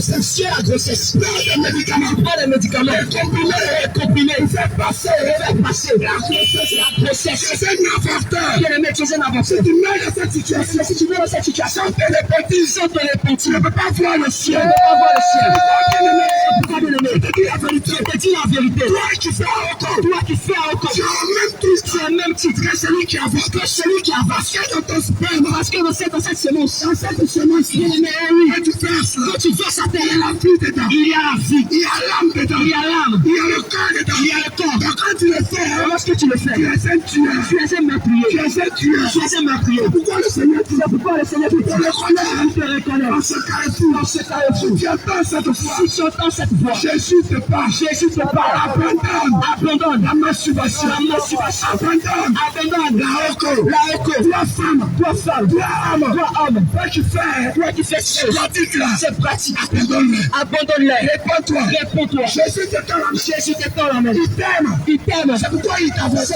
grossesse. Tuer la grossesse. Pas de médicaments. Pas de médicaments. Comprimer. Faire passer. La grossesse. Tu es un avorteur. Bien-aimé, tu es un avorteur. Si tu mets dans cette situation. Si tu mets dans cette situation. Sans télépathie. Tu ne peux pas voir le ciel. Tu ne peux pas voir le ciel. Pourquoi bien-aimé? Je te dis la vérité. Je te dis la vérité. Toi qui fais un record. Tu as le même titre. Que celui qui avance. Parce que dans ton sperme. Parce que dans cette semence. Bien-aimé, oui. Quand tu verses à terre, il y a la vie dedans. Il y a la vie. Il y a l'âme dedans. Il y a le corps dedans. Il y a le corps. Donc quand tu le fais, lorsque tu le fais, tu es un tueur. Tu es un meurtrier. Pourquoi le Seigneur dit ça? Pourquoi le Seigneur dit ça? Il te reconnaît. On se carrefour. Tu entends cette voix. Jésus te parle. Abandonne la masturbation. Abandonne la reco. Toi femme. Toi homme. Toi qui fais ces pratiques. Abandonne-les. Réponds-toi. Jésus te tend la main. Il t'aime. C'est pourquoi il t'avertit.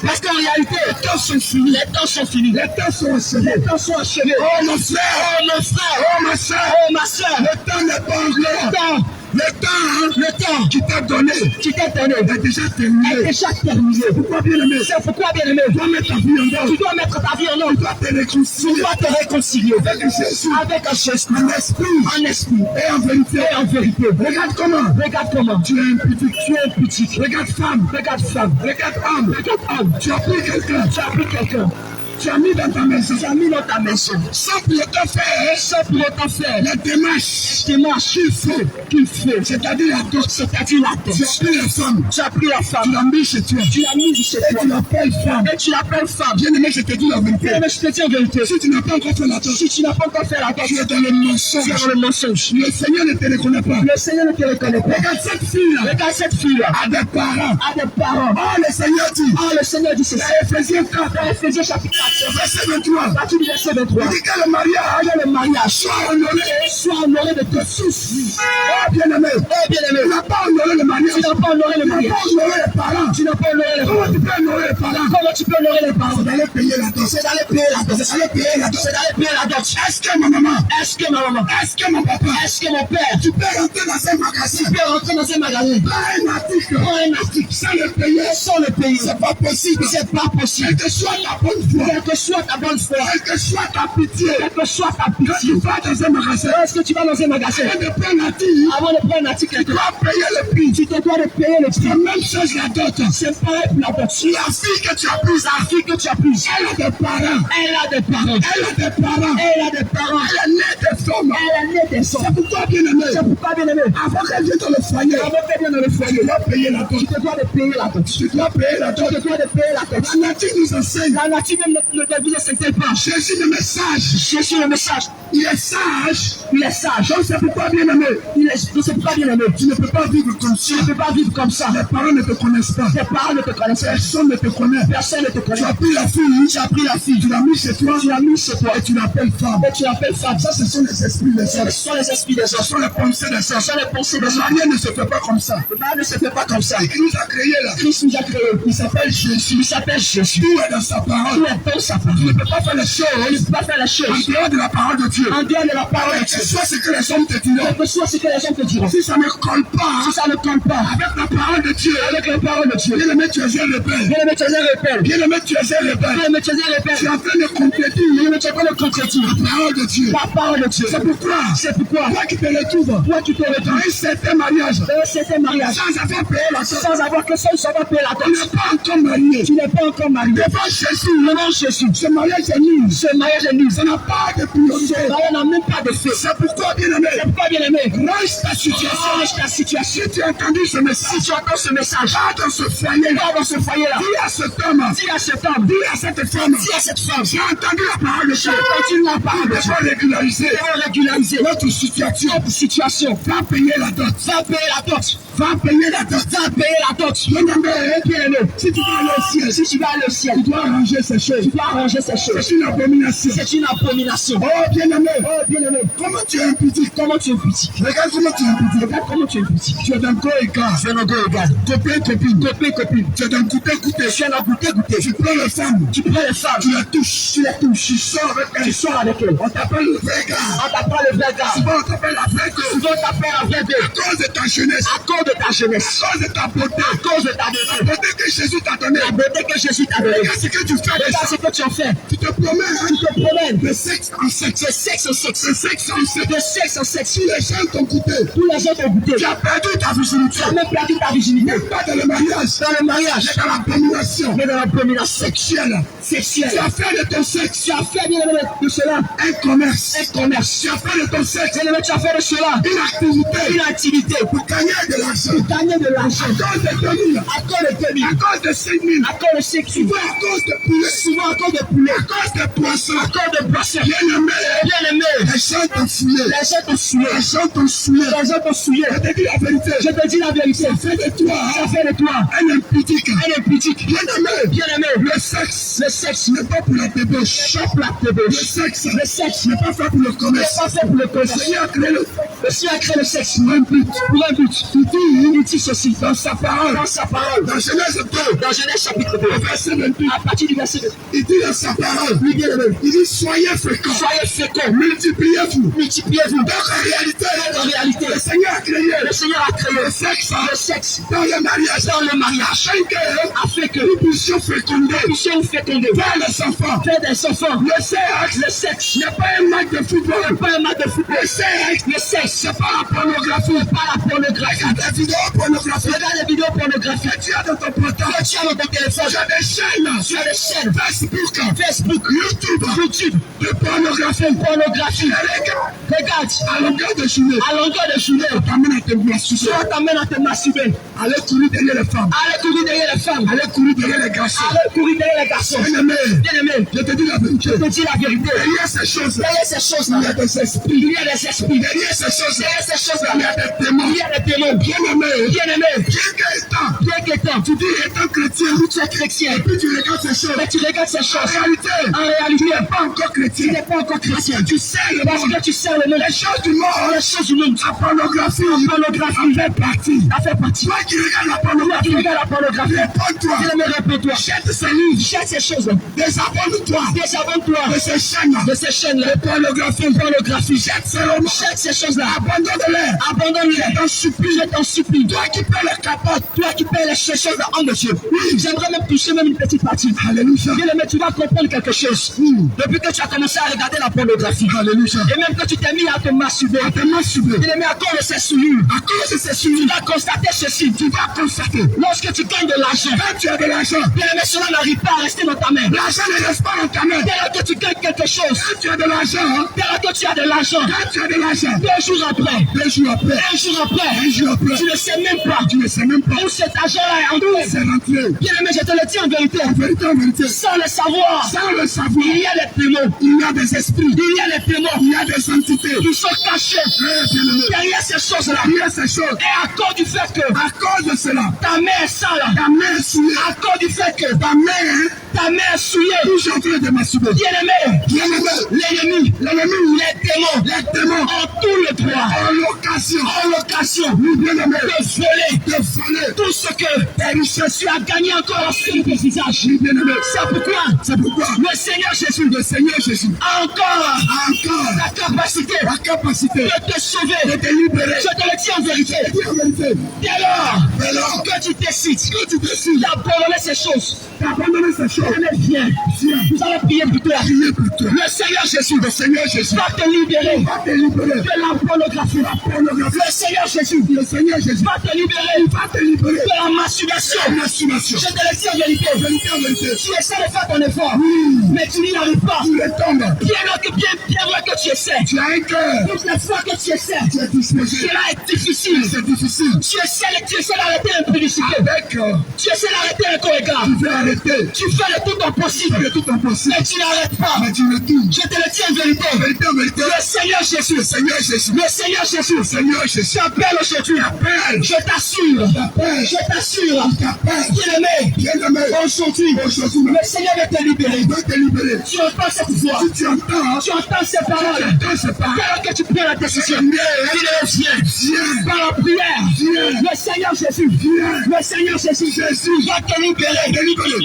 Parce qu'en réalité, les temps sont finis. Les temps sont achevés. Oh mon frère. Oh ma soeur. Le temps n'est pas encore. Le temps qui t'a donné est déjà terminé. C'est pourquoi bien aimé. Tu dois mettre ta vie en ordre. Tu dois te réconcilier avec un Jésus, en esprit et en vérité. Regarde comment tu es impudique. Regarde femme. Regarde homme. Tu as pris quelqu'un. Tu as mis dans ta maison. Sans pour autant faire la démarche qu'il fait. C'est-à-dire la dot. Tu as pris la femme. Tu l'as mis chez toi. Et tu l'appelles femme. Bien aimé, je te dis la vérité. Si tu n'as pas encore fait la dot, tu es dans le mensonge. Le Seigneur ne te reconnaît pas. Regarde cette fille-là. A des parents. Oh, le Seigneur dit ceci. Éphésiens chapitre 4. Verset 23. Il dit que le mariage soit honoré de tes fils. Oh bien-aimé. Tu n'as pas honoré le mariage. Tu n'as pas honoré les parents. Comment tu peux honorer les parents? C'est d'aller payer la dot. Est-ce que ma maman? Est-ce que mon papa? Est-ce que mon père? Tu peux rentrer dans un magasin. Prends un article. Sans le payer. C'est pas possible. Quelle que soit ta bonne foi. Quelle que soit ta pitié. Quand tu vas dans un magasin. Est-ce que tu vas dans un magasin? Avant de prendre un article. Tu dois payer le prix. Tu te dois de payer le prix. C'est la même chose la dot. C'est pareil pour la dot. La fille que tu as prise. Elle a des parents. Elle est née des femmes. C'est pourquoi bien aimé. Avant qu'elle vienne dans le foyer. Tu dois payer la dot. Tu te dois de payer la dot. La nature nous enseigne. La nature ne vous enseigne pas. Jésus le message. Il est sage. Donc c'est pourquoi bien aimé. Tu ne peux pas vivre comme ça. Les parents ne te connaissent pas. Personne ne te connaît. Tu as pris la fille. Tu l'as mis chez toi. Et tu l'appelles femme. Ça, ce sont les esprits des hommes. Ce sont les pensées des hommes. Le mariage ne se fait pas comme ça. Il nous a créé là. Il s'appelle Jésus. Tout est dans sa parole. Tu ne peux pas faire les choses. En dehors de la parole de Dieu. Que soit ce que les hommes te diront. Si ça ne colle pas. Avec la parole de Dieu. Bien aimé, tu es un rebelle. Tu es en train de compléter la parole de Dieu. C'est pourquoi. Toi qui te retrouves dans un certain mariage. Sans avoir payé la dot. Tu n'es pas encore marié. Devant Jésus. Ce mariage est nul. Ça n'a pas de priorité. Ça n'a même pas de fait. C'est pourquoi bien aimé. Range ta situation. Si tu as entendu ce message. Va dans ce foyer-là. Dis à cet homme. Dis à cette femme. J'ai entendu la parole de Dieu. Il faut régulariser notre situation. Va payer la dot. Va payer la dot. Va payer la dot. Bien-aimé, si tu vas aller au ciel, tu dois arranger ces choses. C'est une abomination. Oh, bien-aimé, comment tu es impudique? Regarde comment tu es impudique. Tu es d'un go égal. Copain, copine. Tu es d'un goûter. Tu prends les femmes. Tu les touches. Tu sors avec elle. On t'appelle le vrai gars. Souvent on t'appelle la vraie gueule. À cause de ta jeunesse. À cause de ta beauté. La beauté que Jésus t'a donnée. Regarde ce que tu fais. Tu te promènes. De sexe en sexe. Tous les gens t'ont goûté. Tu as perdu ta virginité. Mais pas dans le mariage. Mais dans l'abomination. Sexuelle. Tu as fait de ton sexe. De cela un commerce. Tu as fait de ton sexe. Tu as fait de cela une activité. Pour gagner de l'argent. À cause de tenue. À cause de 5 000. À cause de sexe. Souvent à cause de poulet. À cause de poisson. Bien-aimé. Les gens t'ont souillé. Je te dis la vérité. Ça fait de toi. Un impudique. Bien-aimé. Le sexe n'est pas pour la débauche. Le sexe n'est pas fait pour le commerce. Le Seigneur a créé le sexe pour un but. Il dit ceci dans sa parole. Dans Genèse 2. Dans Genèse chapitre 2. Verset 28. À partir du verset 2. Il dit dans sa parole. Il dit soyez féconds. Multipliez-vous. Donc en réalité, le Seigneur a créé le sexe dans le mariage. Afin que nous puissions féconder. Faire des enfants. Le sexe n'est pas un match de football. Le sexe, c'est pas la pornographie. Regarde les vidéos pornographiques. Tu as dans ton portable. Tu as dans ton téléphone. Tu as des chaînes. Facebook, YouTube. De pornographie. Regarde. À longueur de journée. On t'amène à te masturber. Allez courir derrière les femmes. Allez courir derrière les garçons. Bien-aimé. Je te dis la vérité. Derrière ces choses-là. Il y a des esprits. Derrière ces choses-là. Il y a des démons. Bien-aimé. Bien qu'étant. Tu dis étant chrétien. Tu es chrétien. Et puis tu regardes ces choses. En réalité, tu n'es pas encore chrétien. Tu sais le monde. Parce que tu sais le monde. Les choses du monde. La pornographie. Ça fait partie. Toi qui regardes la pornographie. Réponds-toi. Jette ces choses. Désabonne-toi de ces chaînes-là. Pornographie. Jette ces choses-là. Abandonne-les. Je t'en supplie. Toi qui paies les capotes. Toi qui paies ces choses en Dieu. J'aimerais même toucher une petite partie. Alléluia. Bien-aimé, tu vas comprendre quelque chose. Depuis que tu as commencé à regarder la pornographie. Alléluia. Et même que tu t'es mis à te masturber. Bien-aimé, à cause de ces souillures. Tu vas constater ceci. Lorsque tu gagnes de l'argent. Quand tu as de l'argent. Bien-aimé, cela n'arrive pas à rester dans ta main. L'argent ne reste pas dans ta main. Dès lors que tu gagnes quelque chose. Quand tu as de l'argent. Deux jours après. Tu ne sais même pas. Où cet argent-là est entré. Bien-aimé, je te le dis en vérité. Sans le savoir. Il y a les démons. Il y a des esprits. Il y a les démons. Il y a des entités. Qui sont cachés. Derrière ces choses-là. Et à cause du fait que. À cause de cela. Ta main est sale. À cause du fait que. Ta main est souillée. Toujours en train de masturber. Bien-aimé. L'ennemi. Les démons. Ont tout le droit. En location. De voler. Tout ce que. Tu as gagné encore sur tes visages. C'est pourquoi. Le Seigneur Jésus. A encore. La capacité. De te sauver. De te libérer. Je te le dis en vérité. Dès lors que tu décides d'abandonner ces choses. Viens. Nous allons prier pour toi. Le Seigneur Jésus va te libérer de la pornographie. Le Seigneur Jésus va te libérer de la masturbation. Je te le dis en vérité. Tu essaies de faire ton effort, mais tu n'y arrives pas. Bien vrai que tu essaies. Tu as un cœur. Toutes les fois que tu essaies, cela est difficile. Tu essaies d'arrêter l'impudicité. Tu essaies d'arrêter le co-égard. arrêter. Tu fais le tout ton possible. Mais tu n'arrêtes pas. Mais tu le tout. Je te le dis en vérité. Le Seigneur Jésus. Le Seigneur Jésus. J'appelle aujourd'hui. Je t'assure. Bien-aimé. Aujourd'hui. Le Seigneur veut te libérer. Tu entends cette voix. Tu entends ces paroles. Alors que tu prends la décision. Viens. Par la prière. Le Seigneur Jésus. Va te libérer.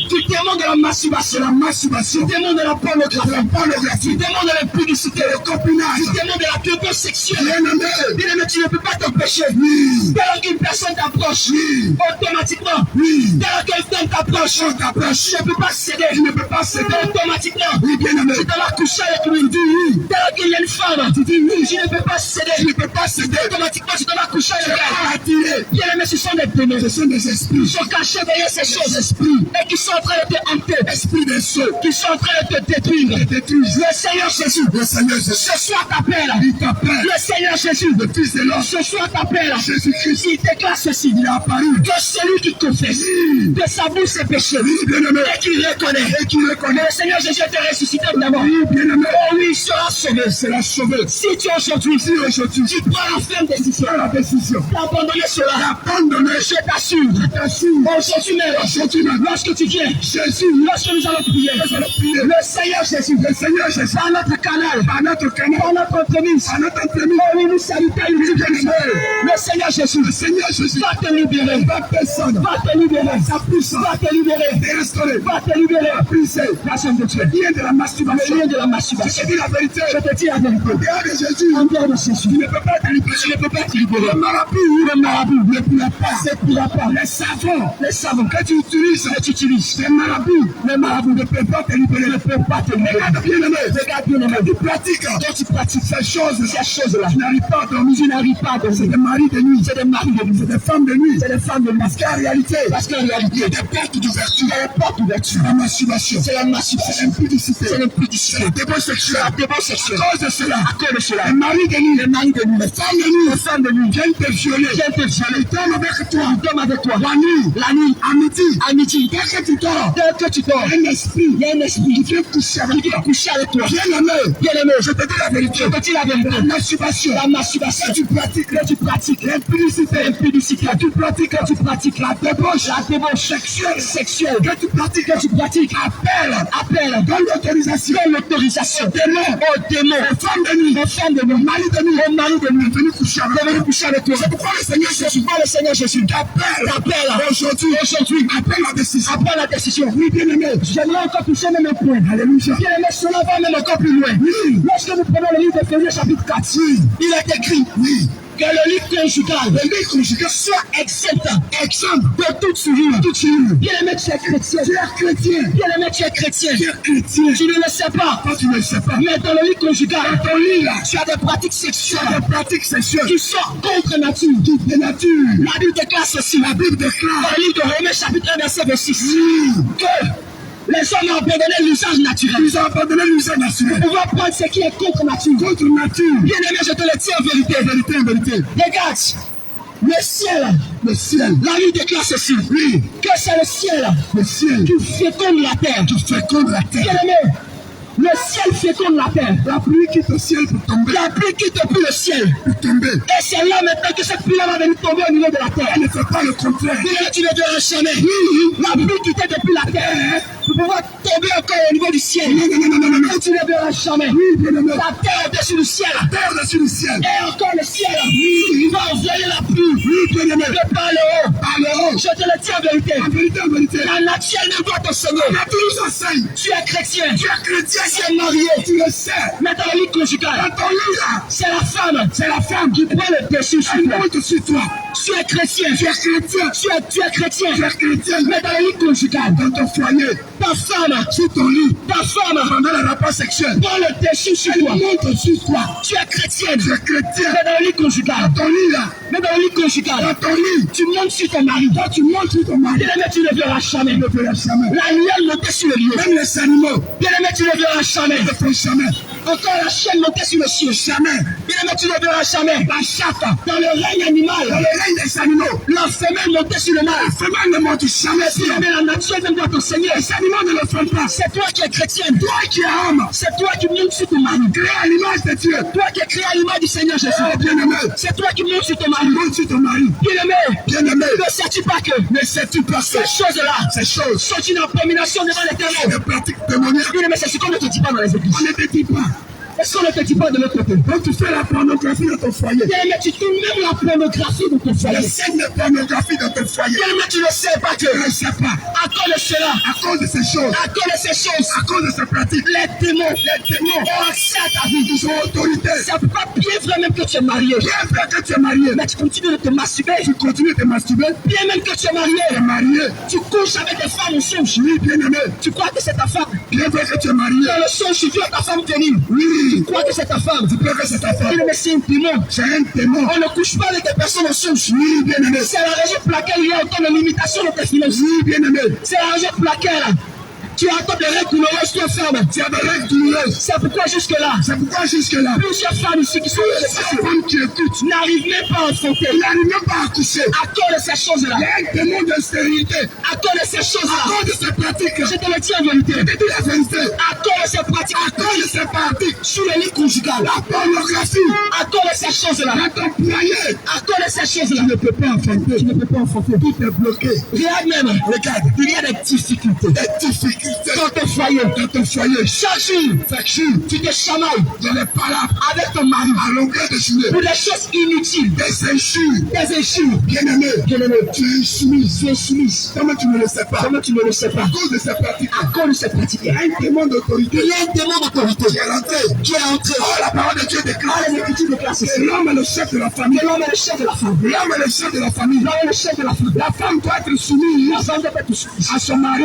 Tu demandes de la masturbation. Tu demandes de la pornographie. Tu demandes de l'impudicité. Tu demandes de la violence sexuelle. Bien-aimé, tu ne peux pas t'empêcher. Dès lors qu'une personne t'approche, automatiquement, dès lors qu'une femme t'approche, tu ne peux pas céder. Automatiquement, tu dois coucher avec lui. Dès lors qu'il y a une femme, tu dis oui, je ne peux pas céder. Automatiquement, tu dois coucher avec elle. Bien-aimé, ce sont des démons. Ce sont des esprits. Ils sont cachés derrière ces choses. Et qui sont en train de te hanter. Esprits des sots. Qui sont en train de te détruire. Le Seigneur Jésus. Ce soir t'appelle. Le Seigneur Jésus. Le Fils de l'homme. Ce soir t'appelle. Jésus-Christ. Il déclare ceci. Il est apparu. Que celui qui confesse de sa bouche ses péchés. Et qui reconnaît. Le Seigneur Jésus est ressuscité d'abord. Oh oui, il sera sauvé. Si tu aujourd'hui, tu prends la ferme décision. D'abandonner cela. Je t'assure. Aujourd'hui même, lorsque tu viens, lorsque nous allons prier, le Seigneur Jésus, par notre canal, par notre entremise, oh oui, nous salutons le Seigneur Jésus, va te libérer, va te libérer, va te libérer, personne de Dieu, le lien de la masturbation, je te dis la vérité, en dehors de Jésus, tu ne peux pas te libérer, le marabout ne pourra pas, les savons que tu utilises, les marabouts ne peuvent pas te libérer, regarde bien-aimé, tu pratiques ces choses-là, tu n'arrives pas à dormir, c'est des maris de nuit, c'est des femmes de nuit, parce qu'en réalité, il y a des portes d'ouverture, c'est la masturbation, c'est l'impudicité, c'est la débauche sexuelle, à cause de cela, les maris de nuit, les femmes de nuit, viennent te violer, ils dorment avec toi, la nuit, à midi, dès que tu dors, il y a un esprit qui vient coucher avec toi. Bien-aimé, je te dis la vérité. La masturbation que tu pratiques, l'impudicité que tu pratiques, la débauche sexuelle que tu pratiques, appelle, donne l'autorisation, aux démons, aux femmes de nuit, aux maris de nuit, venez coucher avec toi. C'est pourquoi le Seigneur Jésus t'appelle aujourd'hui, après la décision. Oui, bien-aimé, j'aimerais encore toucher même un point. Alléluia. Bien-aimé, cela va même encore plus loin. Oui. Lorsque nous prenons le livre d'Éphésiens chapitre 4, il est écrit, que le lit conjugal soit exempt de toute souillure. Bien-aimé, tu es chrétien. Bien-aimé, tu es chrétien. Tu ne le sais pas. Mais dans le lit conjugal, tu as des pratiques sexuelles qui sont contre nature. La Bible déclare ceci. Dans le livre de Romains chapitre 1 verset 26. Que les hommes ont abandonné l'usage naturel. Pour pouvoir prendre ce qui est contre nature. Bien aimé, je te le dis en vérité. Regarde, le ciel. La Bible déclare ceci. Que c'est le ciel qui féconde la terre. Bien aimé, le ciel féconde la terre. La pluie quitte le ciel pour tomber. Et c'est là maintenant que cette pluie-là va venir tomber au niveau de la terre. Elle ne fait pas le contraire. Bien, tu ne verras jamais. La pluie quittait depuis la terre pour pouvoir tomber encore au niveau du ciel. Non. Tu ne verras jamais. La terre au-dessus du ciel. Et encore le ciel. Il va envoyer la pluie. De par le haut. Je te le dis en vérité. La nature ne doit t'enseigner. Tu es chrétien. Tu es marié. Tu le sais. Mais dans le lit conjugal, c'est la femme qui prend le dessus sur toi. Tu es chrétien. Tu es chrétien. Mais dans le lit conjugal, dans ton foyer, ta femme, sur ton lit, pendant le rapport sexuel, prend le dessus sur toi. Tu es chrétienne. Mais dans le lit conjugal, tu montes sur ton mari. Bien aimé, tu ne verras jamais. La lumière monte sur le lieu. Même les animaux. Bien aimé, tu ne verras jamais. Encore la chaîne montée sur le ciel. Jamais. Bien-aimé, tu ne verras jamais. La chatte dans le règne animal. Dans le règne des animaux. La femelle montée sur le mâle. La femelle ne monte jamais sur le mâle. La nature vient de t'enseigner. Les animaux ne le font pas. C'est toi qui es chrétienne. Toi qui es homme. C'est toi qui montes sur ton mari. Créé à l'image de Dieu. Toi qui es créé à l'image du Seigneur Jésus. Oh, bien-aimé. C'est toi qui montes sur ton mari. Monte sur ton mari. Bien-aimé. Bien-aimé. Ne sais-tu pas que. Ne sais-tu pas ces choses-là. Ces choses sont une abomination devant l'Éternel. Des pratiques démoniaques. Bien-aimé, c'est ce qu'on ne te dit pas dans les églises. On ne te dit pas. Est-ce qu'on ne te dit pas de l'autre côté? Quand tu fais la pornographie dans ton foyer. Bien-aimé, tu tournes même la pornographie dans ton foyer. Les scènes de pornographie dans ton foyer. Bien-aimé, tu ne sais pas que. Je ne sais pas. À cause de cela. À cause de ces choses. À cause de ces choses. À cause de ces pratiques. Les démons ont accès à ta vie. Ils ont autorité. C'est pas bien vrai même que tu es marié. Bien vrai que tu es marié. Mais tu continues de te masturber. Tu continues de te masturber. Bien même que tu es marié. Tu es marié. Tu couches avec des femmes au songe. Oui, bien aimé. Tu crois que c'est ta femme. Bien vrai que tu es marié. Dans le songe, tu vois ta femme venir. Oui. Tu crois que c'est ta femme. Tu crois que c'est ta femme. Mais c'est un démon. C'est un démon. On ne couche pas avec des personnes au songe. Oui, bien aimé. C'est la raison pour laquelle il y a autant de limitations dans tes finances. Oui, bien aimé. C'est la raison pour laquelle tu as autant de règles douloureuses, toi, femme. Tu as des règles douloureuses. C'est pourquoi jusque-là. C'est pourquoi jusque-là. Plusieurs femmes ici qui sont des femmes qui écoutent n'arrivent même pas à enfanter. N'arrivent même pas à coucher. À cause de ces choses-là. Il y a un démon de stérilité. À cause de ces choses-là. À cause de ces pratiques. Je te le dis en vérité. Je te dis la vérité. À cause de ces pratiques. À cause de ces pratiques. Sur les lits conjugales. La pornographie. À cause de ces choses-là. La temporier. À cause de ces choses-là. Tu ne peux pas enfanter. Tu ne peux pas enfanter. Tout est bloqué. Regarde même. Regarde. Il y a des difficultés. Des difficultés. Dans ton foyer, chaque jour, tu te chamailles dans les palabres avec ton mari à longueur de journée pour des choses inutiles, des injures. Bien-aimé, tu es soumise. Comment tu ne le sais pas? À cause de ces pratiques. Il y a un démon d'autorité. Qui est entré. Oh, la parole de Dieu déclare. Les Écritures déclarent ceci. L'homme est le chef de la famille. L'homme est le chef de la famille. La femme doit être soumise. À son mari.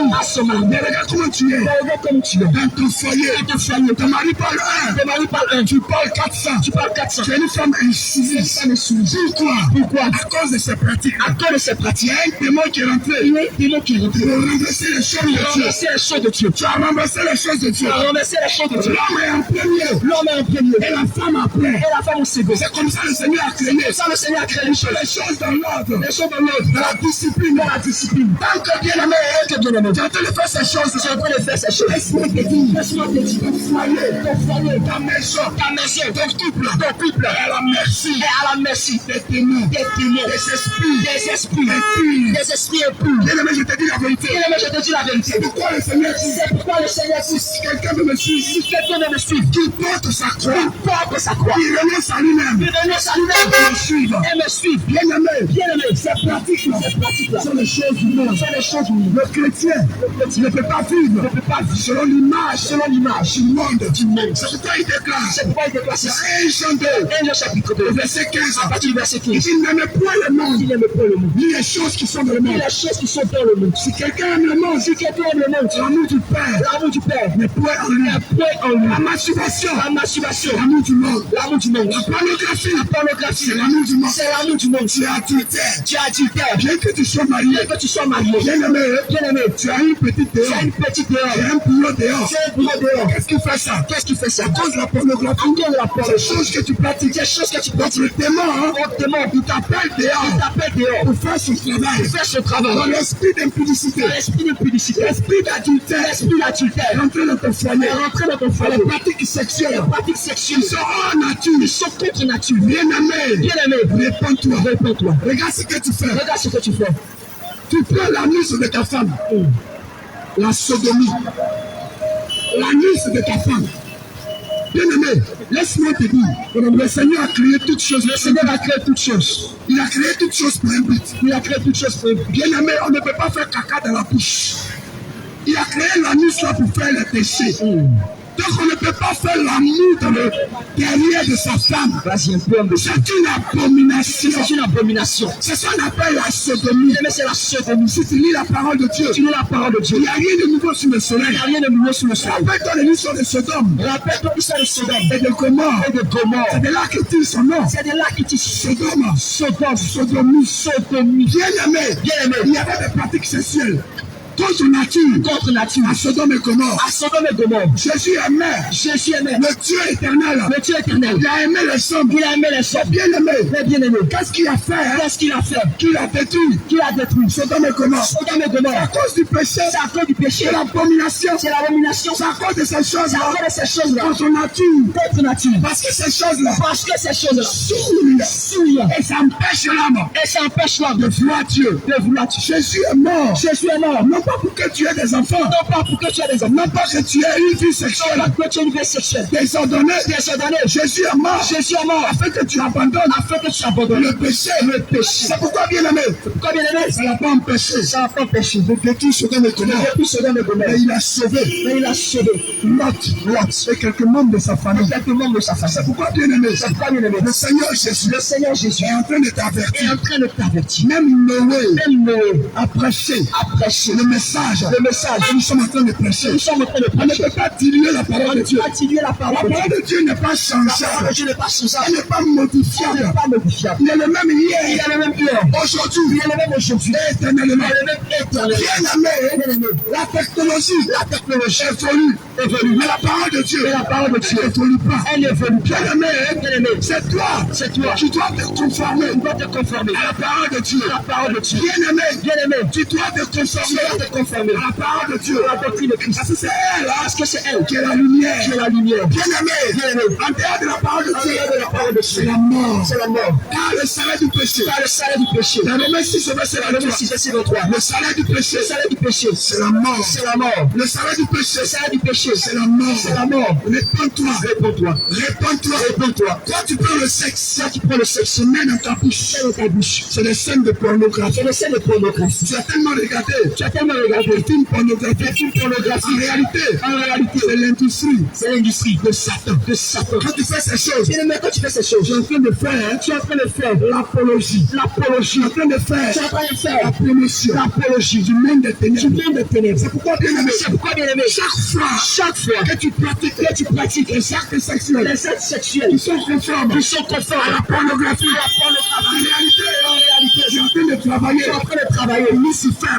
Mais regarde comment tu es. Dans ton foyer. Ton mari parle un. Tu parles 400. Tu es une femme insoumise. Pourquoi? À cause de ces pratiques. Il y a un démon qui est rentré. Pour renverser les choses de Dieu. Tu as renversé les choses de Dieu. L'homme est en premier. Et la femme après. au second. C'est comme ça le Seigneur a créé. C'est ça le Seigneur a créé les choses dans l'ordre. Les choses dans l'ordre. Dans la discipline. Tant que bien aimé. Tu es en train de faire ces choses. Laisse-moi te dire. Ton foyer. Ta maison. Ton couple. Et à la merci. Des témoins. Des esprits impurs. Bien aimé, je te dis la vérité. C'est pourquoi le Seigneur dit. Si quelqu'un veut me suivre. Qu'il porte sa croix. Il renonce à lui-même. Et me suivre. Bien aimé. Ces pratiques-là sont les choses du monde. Le chrétien ne peut pas vivre selon l'image du monde. C'est pourquoi il déclare. C'est 1 Jean 2, chapitre 2, verset 15. À partir du verset 15. Il n'aime point le monde. Ni les choses qui sont dans le monde. Si quelqu'un aime le monde, l'amour du Père n'est point en lui. La masturbation, l'amour du monde. La pornographie, c'est l'amour du monde. Tu es adultère. Bien que tu sois marié. Bien aimé, tu as une petite dehors. Tu as un boulot dehors. Qu'est-ce qui fait ça? À cause de la pornographie. Ces choses que tu pratiques. Le démon, il t'appelle dehors. Pour faire son travail. Dans l'esprit d'impudicité. L'esprit d'adultère. Rentrer dans ton foyer. Les pratiques sexuelles. Ils sont hors nature. Ils sont contre nature. Bien aimé. Réponds-toi. Regarde ce que tu fais. Tu prends l'anus de ta femme. La sodomie. L'anus de ta femme. Bien aimé, laisse-moi te dire, le Seigneur a créé toutes choses. Il a créé toutes choses pour un but. Bien aimé, on ne peut pas faire caca dans la bouche. Il a créé l'anus là pour faire les péchés. Donc on ne peut pas faire l'amour dans le derrière de sa femme. C'est une abomination. C'est ce qu'on appelle la sodomie. C'est la sodomie. Si tu lis la parole de Dieu, il n'y a rien de nouveau sur le soleil. Rappelle-toi l'histoire de Sodome. Et de Gomorrhe. C'est de là qu'il tire son nom. Sodomie. Bien aimé. Il y avait des pratiques sexuelles. contre nature, à Sodome et Gomorrhe. Jésus aimait le Dieu éternel. Il a aimé les hommes. Bien aimé. Qu'est-ce qu'il a fait? Qu'il a détruit. Sodome et Gomorrhe. À cause du péché. C'est l'abomination. C'est à cause de ces choses-là. Contre nature. Parce que ces choses-là. Souillent. Et ça empêche l'homme de vouloir Dieu. Jésus est mort. Non pas pour que tu aies des enfants. Non pas que tu aies une vie sexuelle. Désordonnée. Jésus est mort. Afin que tu abandonnes le péché. C'est pourquoi bien aimé. Ça n'a pas empêché. De détruire Sodome et Gomorrhe. Mais il a sauvé. Lot et quelques membres de sa famille. C'est pourquoi bien aimé. Le Seigneur Jésus est en train de t'avertir. Même Noé a prêché le message. Nous sommes en train de prêcher. On ne peut pas diluer la parole de Dieu. La parole de Dieu n'est pas changeable. Elle n'est pas modifiable. Il est le même hier. Aujourd'hui. Éternellement. Bien aimé. La technologie évolue. Mais la parole de Dieu n'évolue pas. Bien aimé. C'est toi. Tu dois te conformer à la parole de Dieu. Bien aimé. Tu dois te conformer à la parole de Dieu. Parce que c'est elle qui est la lumière. Bien aimé. En dehors de la parole de Dieu, c'est la mort. Car le salaire du péché. Dans Romains 6, verset 23. Le salaire du péché, c'est la mort. Le salaire du péché, c'est la mort. Réponds-toi. Quand tu prends le sexe, se met dans ta bouche. C'est des scènes de pornographie. Tu as tellement regardé des films pornographiques. En réalité, c'est l'industrie de Satan. Quand tu fais ces choses, tu es en train de faire l'apologie. Tu es en train de faire l'apologie du monde des ténèbres. C'est pourquoi bien aimé, chaque fois que tu pratiques les actes sexuels qui sont conformes à la pornographie, en réalité, tu es en train de travailler pour Lucifer.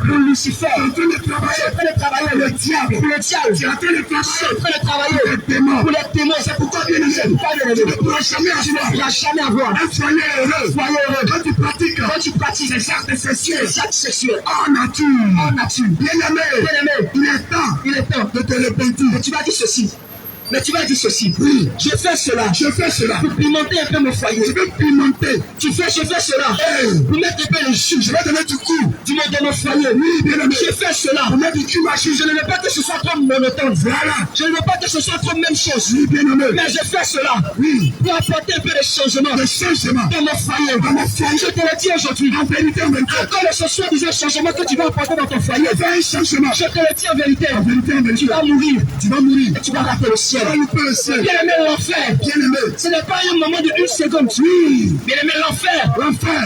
Tu es en train de travailler pour le diable. Tu es en train de travailler pour les démons. C'est pourquoi bien aimé, tu ne pourras jamais avoir un foyer heureux. Quand tu pratiques les actes sexuels en nature. Bien aimé, il est temps de te repentir. Mais tu vas dire ceci. Oui. Je fais cela. Pour pimenter un peu mon foyer. Je veux pimenter. Je fais cela. Pour mettre un peu le jus. Je vais donner du coup. Du monde de mon foyer. Oui, bien aimé. Je fais cela. Pour mettre du cul machin. Je ne veux pas que ce soit trop monotone. Voilà. Je ne veux pas que ce soit trop même chose. Oui, bien aimé. Mais je fais cela. Oui. Pour apporter un peu de changement. Dans mon foyer. Je te le dis aujourd'hui. En vérité, encore ce soit des changements que tu vas apporter dans ton foyer. Fais un changement. Je te le dis en vérité. Tu vas mourir. Et tu vas rater le ciel. Bien aimé, l'enfer. Ce n'est pas un moment de 1 seconde. Oui. Bien aimé, l'enfer.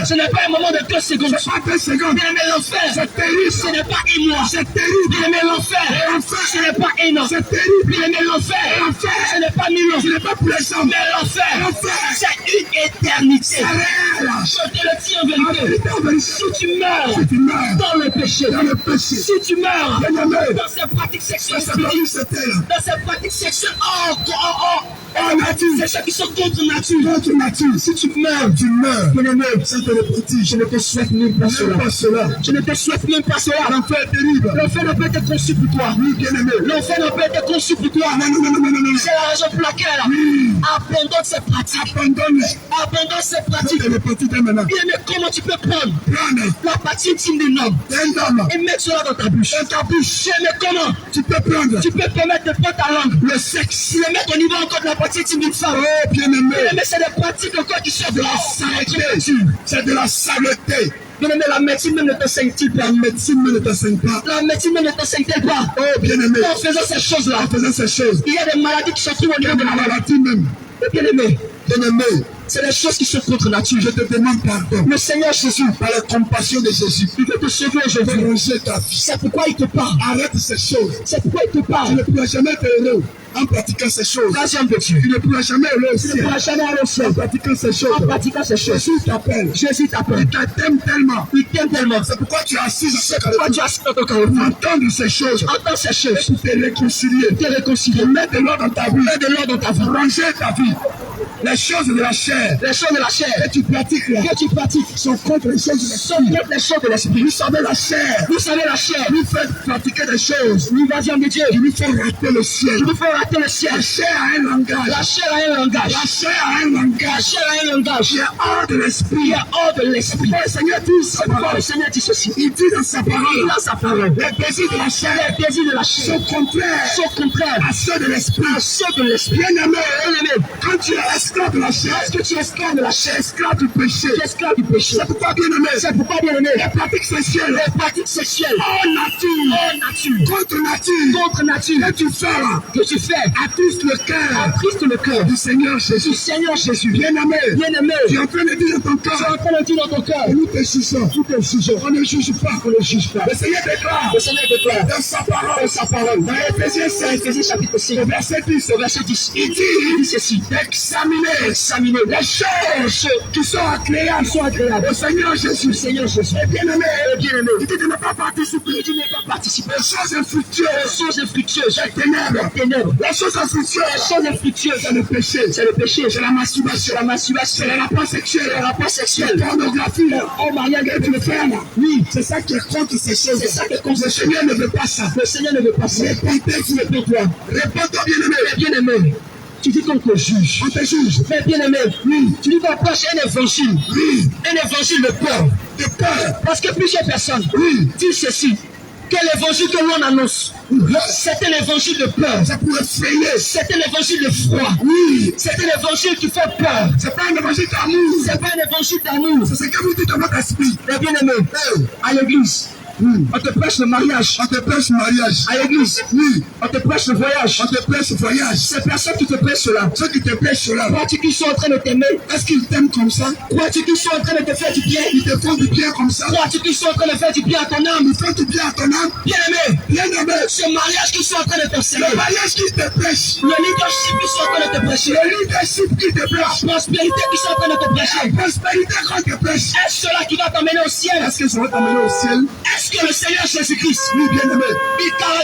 Ce n'est pas un moment de 2 secondes. C'est pas 2 secondes. Bien aimé, l'enfer. C'est terrible. Ce n'est pas 1 mois. C'est terrible. Bien aimé, l'enfer. Ce n'est pas 1 an. C'est terrible. Bien aimé, l'enfer. Ce n'est pas 1000 ans. Ce n'est pas pour les hommes. Mais l'enfer. C'est une éternité. Je te le dis en vérité. Si tu meurs dans le péché. Si tu meurs dans ces pratiques sexuelles. C'est ceux qui sont contre nature. Si tu meurs. Bien aimé, ça te le petit. Je ne te souhaite même pas cela. L'enfer est terrible. L'enfer ne peut être conçu pour toi. Oui, bien aimé. L'enfer ne peut être conçu pour toi. Non. C'est la raison pour laquelle abandonne ces pratiques. Abandonne ces pratiques. Bien aimé, comment tu peux prendre la partie intime d'un homme et mettre cela dans ta bouche. Bien aimé, comment tu peux prendre. Tu peux permettre de prendre ta langue. Le sexe. Le mettre au niveau encore de la partie intime d'une femme. Oh, bien aimé. Mais c'est des pratiques encore qui sont de la saleté. C'est de la saleté. Bien aimé, la médecine même ne t'enseigne-t-il pas. La médecine même ne t'enseigne pas. Oh, bien aimé. En faisant ces choses-là. Il y a des maladies qui se trouvent au niveau de la maladie même. Bien aimé. C'est les choses qui sont contre nature. Je te demande pardon. Le Seigneur Jésus, Par la compassion de Jésus, il veut te sauver aujourd'hui. ranger ta vie. C'est pourquoi il te parle. Arrête ces choses. C'est pourquoi il te Tu parle. ne pourras jamais être heureux en pratiquant ces choses. Grâce de Dieu. Tu ne pourras jamais aller au Tu ne ciel pourras jamais aller au ciel en pratiquant ces choses. en pratiquant ces choses. Jésus t'appelle. Jésus t'appelle. Il t'aime tellement. Il t'aime tellement. C'est pourquoi tu es assis dans ce Pourquoi tu as assis dans ton carrefour? Entendre ces choses. Entends ces choses. Pour te réconcilier. Te réconcilier. Mettre de l'ordre dans ta vie. Mets de l'ordre dans ta vie. Ranger ta vie. Les choses de la chair Les choses de la chair que tu pratiques là que tu pratiques sont contre les choses de sont l'esprit. contre les choses de l'esprit. Vous savez la chair. Vous savez la chair. Nous fait pratiquer des choses. L'invasion de Dieu. Qui nous fait rater le ciel. Il nous faut rater le ciel. La chair a un langage. La chair a un langage. La chair a un La langage. chair a un langage. Qui est hors de l'esprit. Il est hors de l'esprit. Le Seigneur dit sa C'est pourquoi le parole. Seigneur dit ceci. Il dit dans sa Il dit parole. dans sa parole. Les désirs de la chair Les désirs de la chair sont contraires sont contraires à ceux de l'esprit. à ceux de l'esprit. Bien-aimé, Bien-aimé, quand tu es esclave de la chair, est-ce que tu es esclave de la chair? esclave du péché. Tu es esclave du péché. C'est pourquoi, bien-aimé, C'est pourquoi, bien aimé, les pratiques sexuelles, les pratiques sexuelles hors nature, contre nature, contre nature que tu fais là, que tu fais attristent le cœur attriste le cœur du Seigneur du Jésus. Seigneur Jésus. Bien-aimé, Bien-aimé, tu es en train de dire dans ton tu es cœur, en train de dire dans ton cœur, nous te jugeons, on ne juge pas, on ne juge pas. Le Seigneur déclare Le Seigneur déclare dans sa parole, dans Éphésiens 16, Éphésiens chapitre 6, au verset 10, au verset 10, il il dit dit ceci, examiner les choses qui sont agréables au Seigneur Jésus. Seigneur Jésus. Et bien-aimé, Bien-aimé, il dit de ne pas participer tu n'es pas participé aux choses aux infructueuses, choses infructueuses, les ténèbres, les ténèbres, les choses les infructueuses, choses infructueuses, c'est le péché, c'est le péché, c'est la masturbation, c'est la masturbation, c'est le rapport sexuel, le rapport la sexuel, pornographie, au mariage que tu le fais là. Oui, C'est ça qui est contre ces choses. c'est ça qui est contre Le Seigneur ne veut pas ça. le Seigneur ne veut pas ça. Répondez-vous, Réponds-toi, réponds-toi, bien-aimé. bien-aimé, tu dis qu'on te juge. On te juge. Mais bien-aimé, tu dis qu'on prêche un évangile, Oui, un évangile de peur. de peur. Parce que plusieurs personnes Oui, disent ceci, que l'évangile que l'on annonce, c'était l'évangile de peur, ça pourrait frayer. c'était l'évangile de froid, Oui, c'était l'évangile qui fait peur, c'est pas un évangile d'amour. c'est pas un évangile d'amour. C'est ce que vous dites dans votre esprit. Mais bien-aimé, à l'église, on te prêche le mariage. On te prêche le mariage. À l'église, Oui, on te prêche le voyage. on te prêche le voyage. Ces personnes qui te prêchent cela, Ceux qui te prêchent cela, crois-tu qu'ils sont en train de t'aimer? est-ce qu'ils t'aiment comme ça? Crois-tu qu'ils sont en train de te faire du bien? Ils te font du bien comme ça? Crois-tu qu'ils sont en train de faire du bien à ton âme? Ils font du bien à ton âme? Bien-aimé, Bien-aimé, ce mariage qu'ils sont en train de t'enseigner, le mariage qui te prêche, le leadership qu'ils sont en train de te prêcher, le leadership qui te la prêche, prospérité qu'ils sont en train de te prêcher, la prospérité qu'on te prêche, est-ce cela qui va t'emmener au ciel? est-ce que ça va t'amener au ciel? Est-ce que le Seigneur Jésus-Christ, Oui, bien-aimé,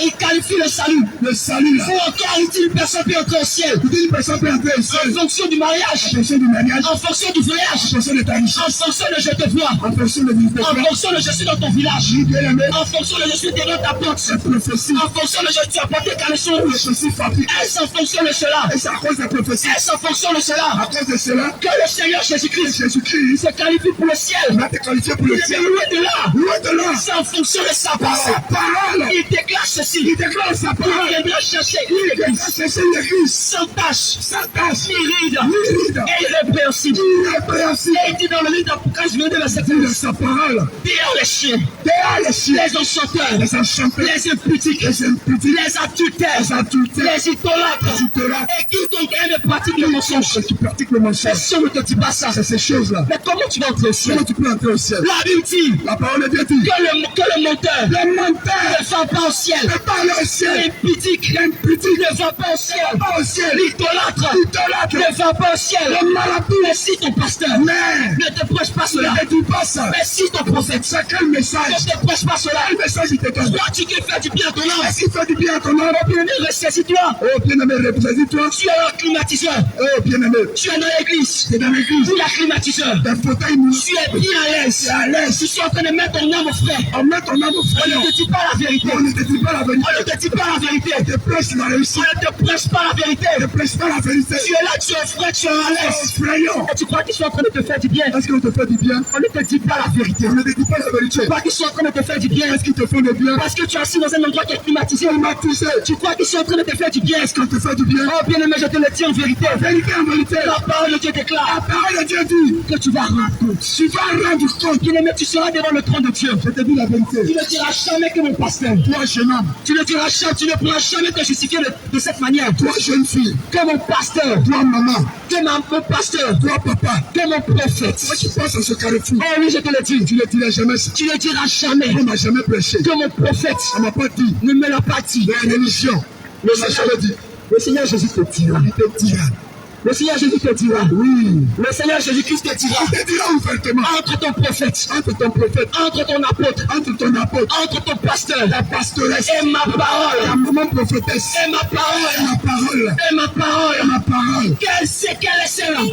il qualifie le salut? le salut là, Ou encore il dit une personne peut entrer au ciel tu dis une personne peut entrer au ciel, en fonction du mariage, en fonction du mariage, en fonction du voyage, en fonction de ta richesse, en fonction de je te vois, en fonction de l'unité, en fonction de je suis dans ton village, oui, bien-aimé, en fonction de je suis derrière ta porte, cette prophétie, en fonction de je tu as porté caleçon rouge. prophétie fabrique, Est-ce en fonction de cela? et c'est à cause de la prophétie, Est-ce en fonction de à cela cause de cela, que le Seigneur Jésus-Christ Jésus-Christ se qualifie pour le ciel? va te qualifier pour le Il est ciel. loin de là. Loin de là, C'est en fonction de sa par sa parole. parole, Il déclare ceci. il déclare sa Il parole, viendra chercher il une église déclare cesser l'église, sans tâche, sans tâche, ni ride, ni ride, et irrépréhensible. irrépréhensible, Et il dit dans le livre d'Apocalypse, de verset de sa parole, dehors les chiens, dehors les chiens, les enchanteurs, les enchanteurs, les impudiques, les impudiques, les adultères, les adultères, les idolâtres, les idolâtres, et qui donc de pratique le mensonge. ceux qui pratiquent le mensonge. Si on ne te dit pas ça, C'est ces choses-là. mais comment tu vas entrer au ciel? Comment tu peux entrer au ciel? La Bible dit La parole de Dieu dit que le menteur le menteur ne va pas au ciel. ne pas aller au ciel, L'impudique ne va pas au ciel. pas au ciel, L'idolâtre l'idolâtre, ne va pas au ciel. le maladie, Mais si ton pasteur mais ne te prêche pas cela, ne dis pas ça. mais si ton prophète C'est quel message? ne te prêche pas cela, Quel message il te donne? crois-tu qu'il fait du bien à ton âme? Est-ce qu'il fait du bien à ton âme? Bien-aimé, ressaisis-toi. Oh bien-aimé, représentis-toi. Tu es un climatiseur. Oh bien-aimé, Tu es dans l'église. c'est dans l'église. Tu es un climatiseur. Des fauteuils mous. Tu es bien à l'aise. C'est à l'aise. Tu suis en train de mettre ton âme au frais. On met ton âme au On frère. ne te dit pas la vérité. On ne te dit pas la vérité. On ne te dit pas la vérité. On te prêche la réussite. On ne te prêche pas la vérité. On ne te prêche pas la vérité. Tu es là, tu es frais, tu es à Oh, l'aise. effrayant. Et tu crois qu'ils sont en train de te faire du bien. Est-ce qu'on te fait du bien? On ne te dit pas la vérité. On ne te dit pas la vérité. Tu crois qu'ils sont en train de te faire du bien. Est-ce qu'ils te font du bien? Parce que tu es assis dans un endroit qui est climatisé. Climatisé. Tu crois qu'ils sont en train de te faire du bien. Est-ce qu'on te fait du bien? Oh bien-aimé, je te le dis en vérité. Vérité en vérité. La parole de Dieu La déclare parole de Dieu dit que tu vas rendre compte. tu vas rendre compte. Bien-aimé, tu seras devant le trône de Dieu. Je te dis la vérité. vérité. Tu ne diras jamais que mon pasteur. Toi, jeune homme. Tu ne diras jamais, tu ne pourras jamais te justifier de cette manière. Toi, jeune fille. Que mon pasteur. Toi, maman. Que mon pasteur. Toi, papa. Que mon prophète. Moi, tu passes à ce carrefour. Oh oui, je te le dis. Tu ne diras jamais ça. Tu ne diras jamais. On m'a jamais prêché. Que mon prophète. On m'a pas dit. Ne me l'a pas dit. La religion. Le On m'a jamais dit. Seigneur Jésus te dira. Il te dira. Le Seigneur Jésus te dira. Oui. Le Seigneur Jésus-Christ te dira. Il te dira ouvertement. Entre ton prophète. Entre ton prophète. Entre ton apôtre. Entre ton apôtre. Entre ton pasteur. La pastoresse. Et ma parole. La maman prophétesse. Et ma parole. Et ma parole. Et ma parole. Et ma parole. Quel est cela?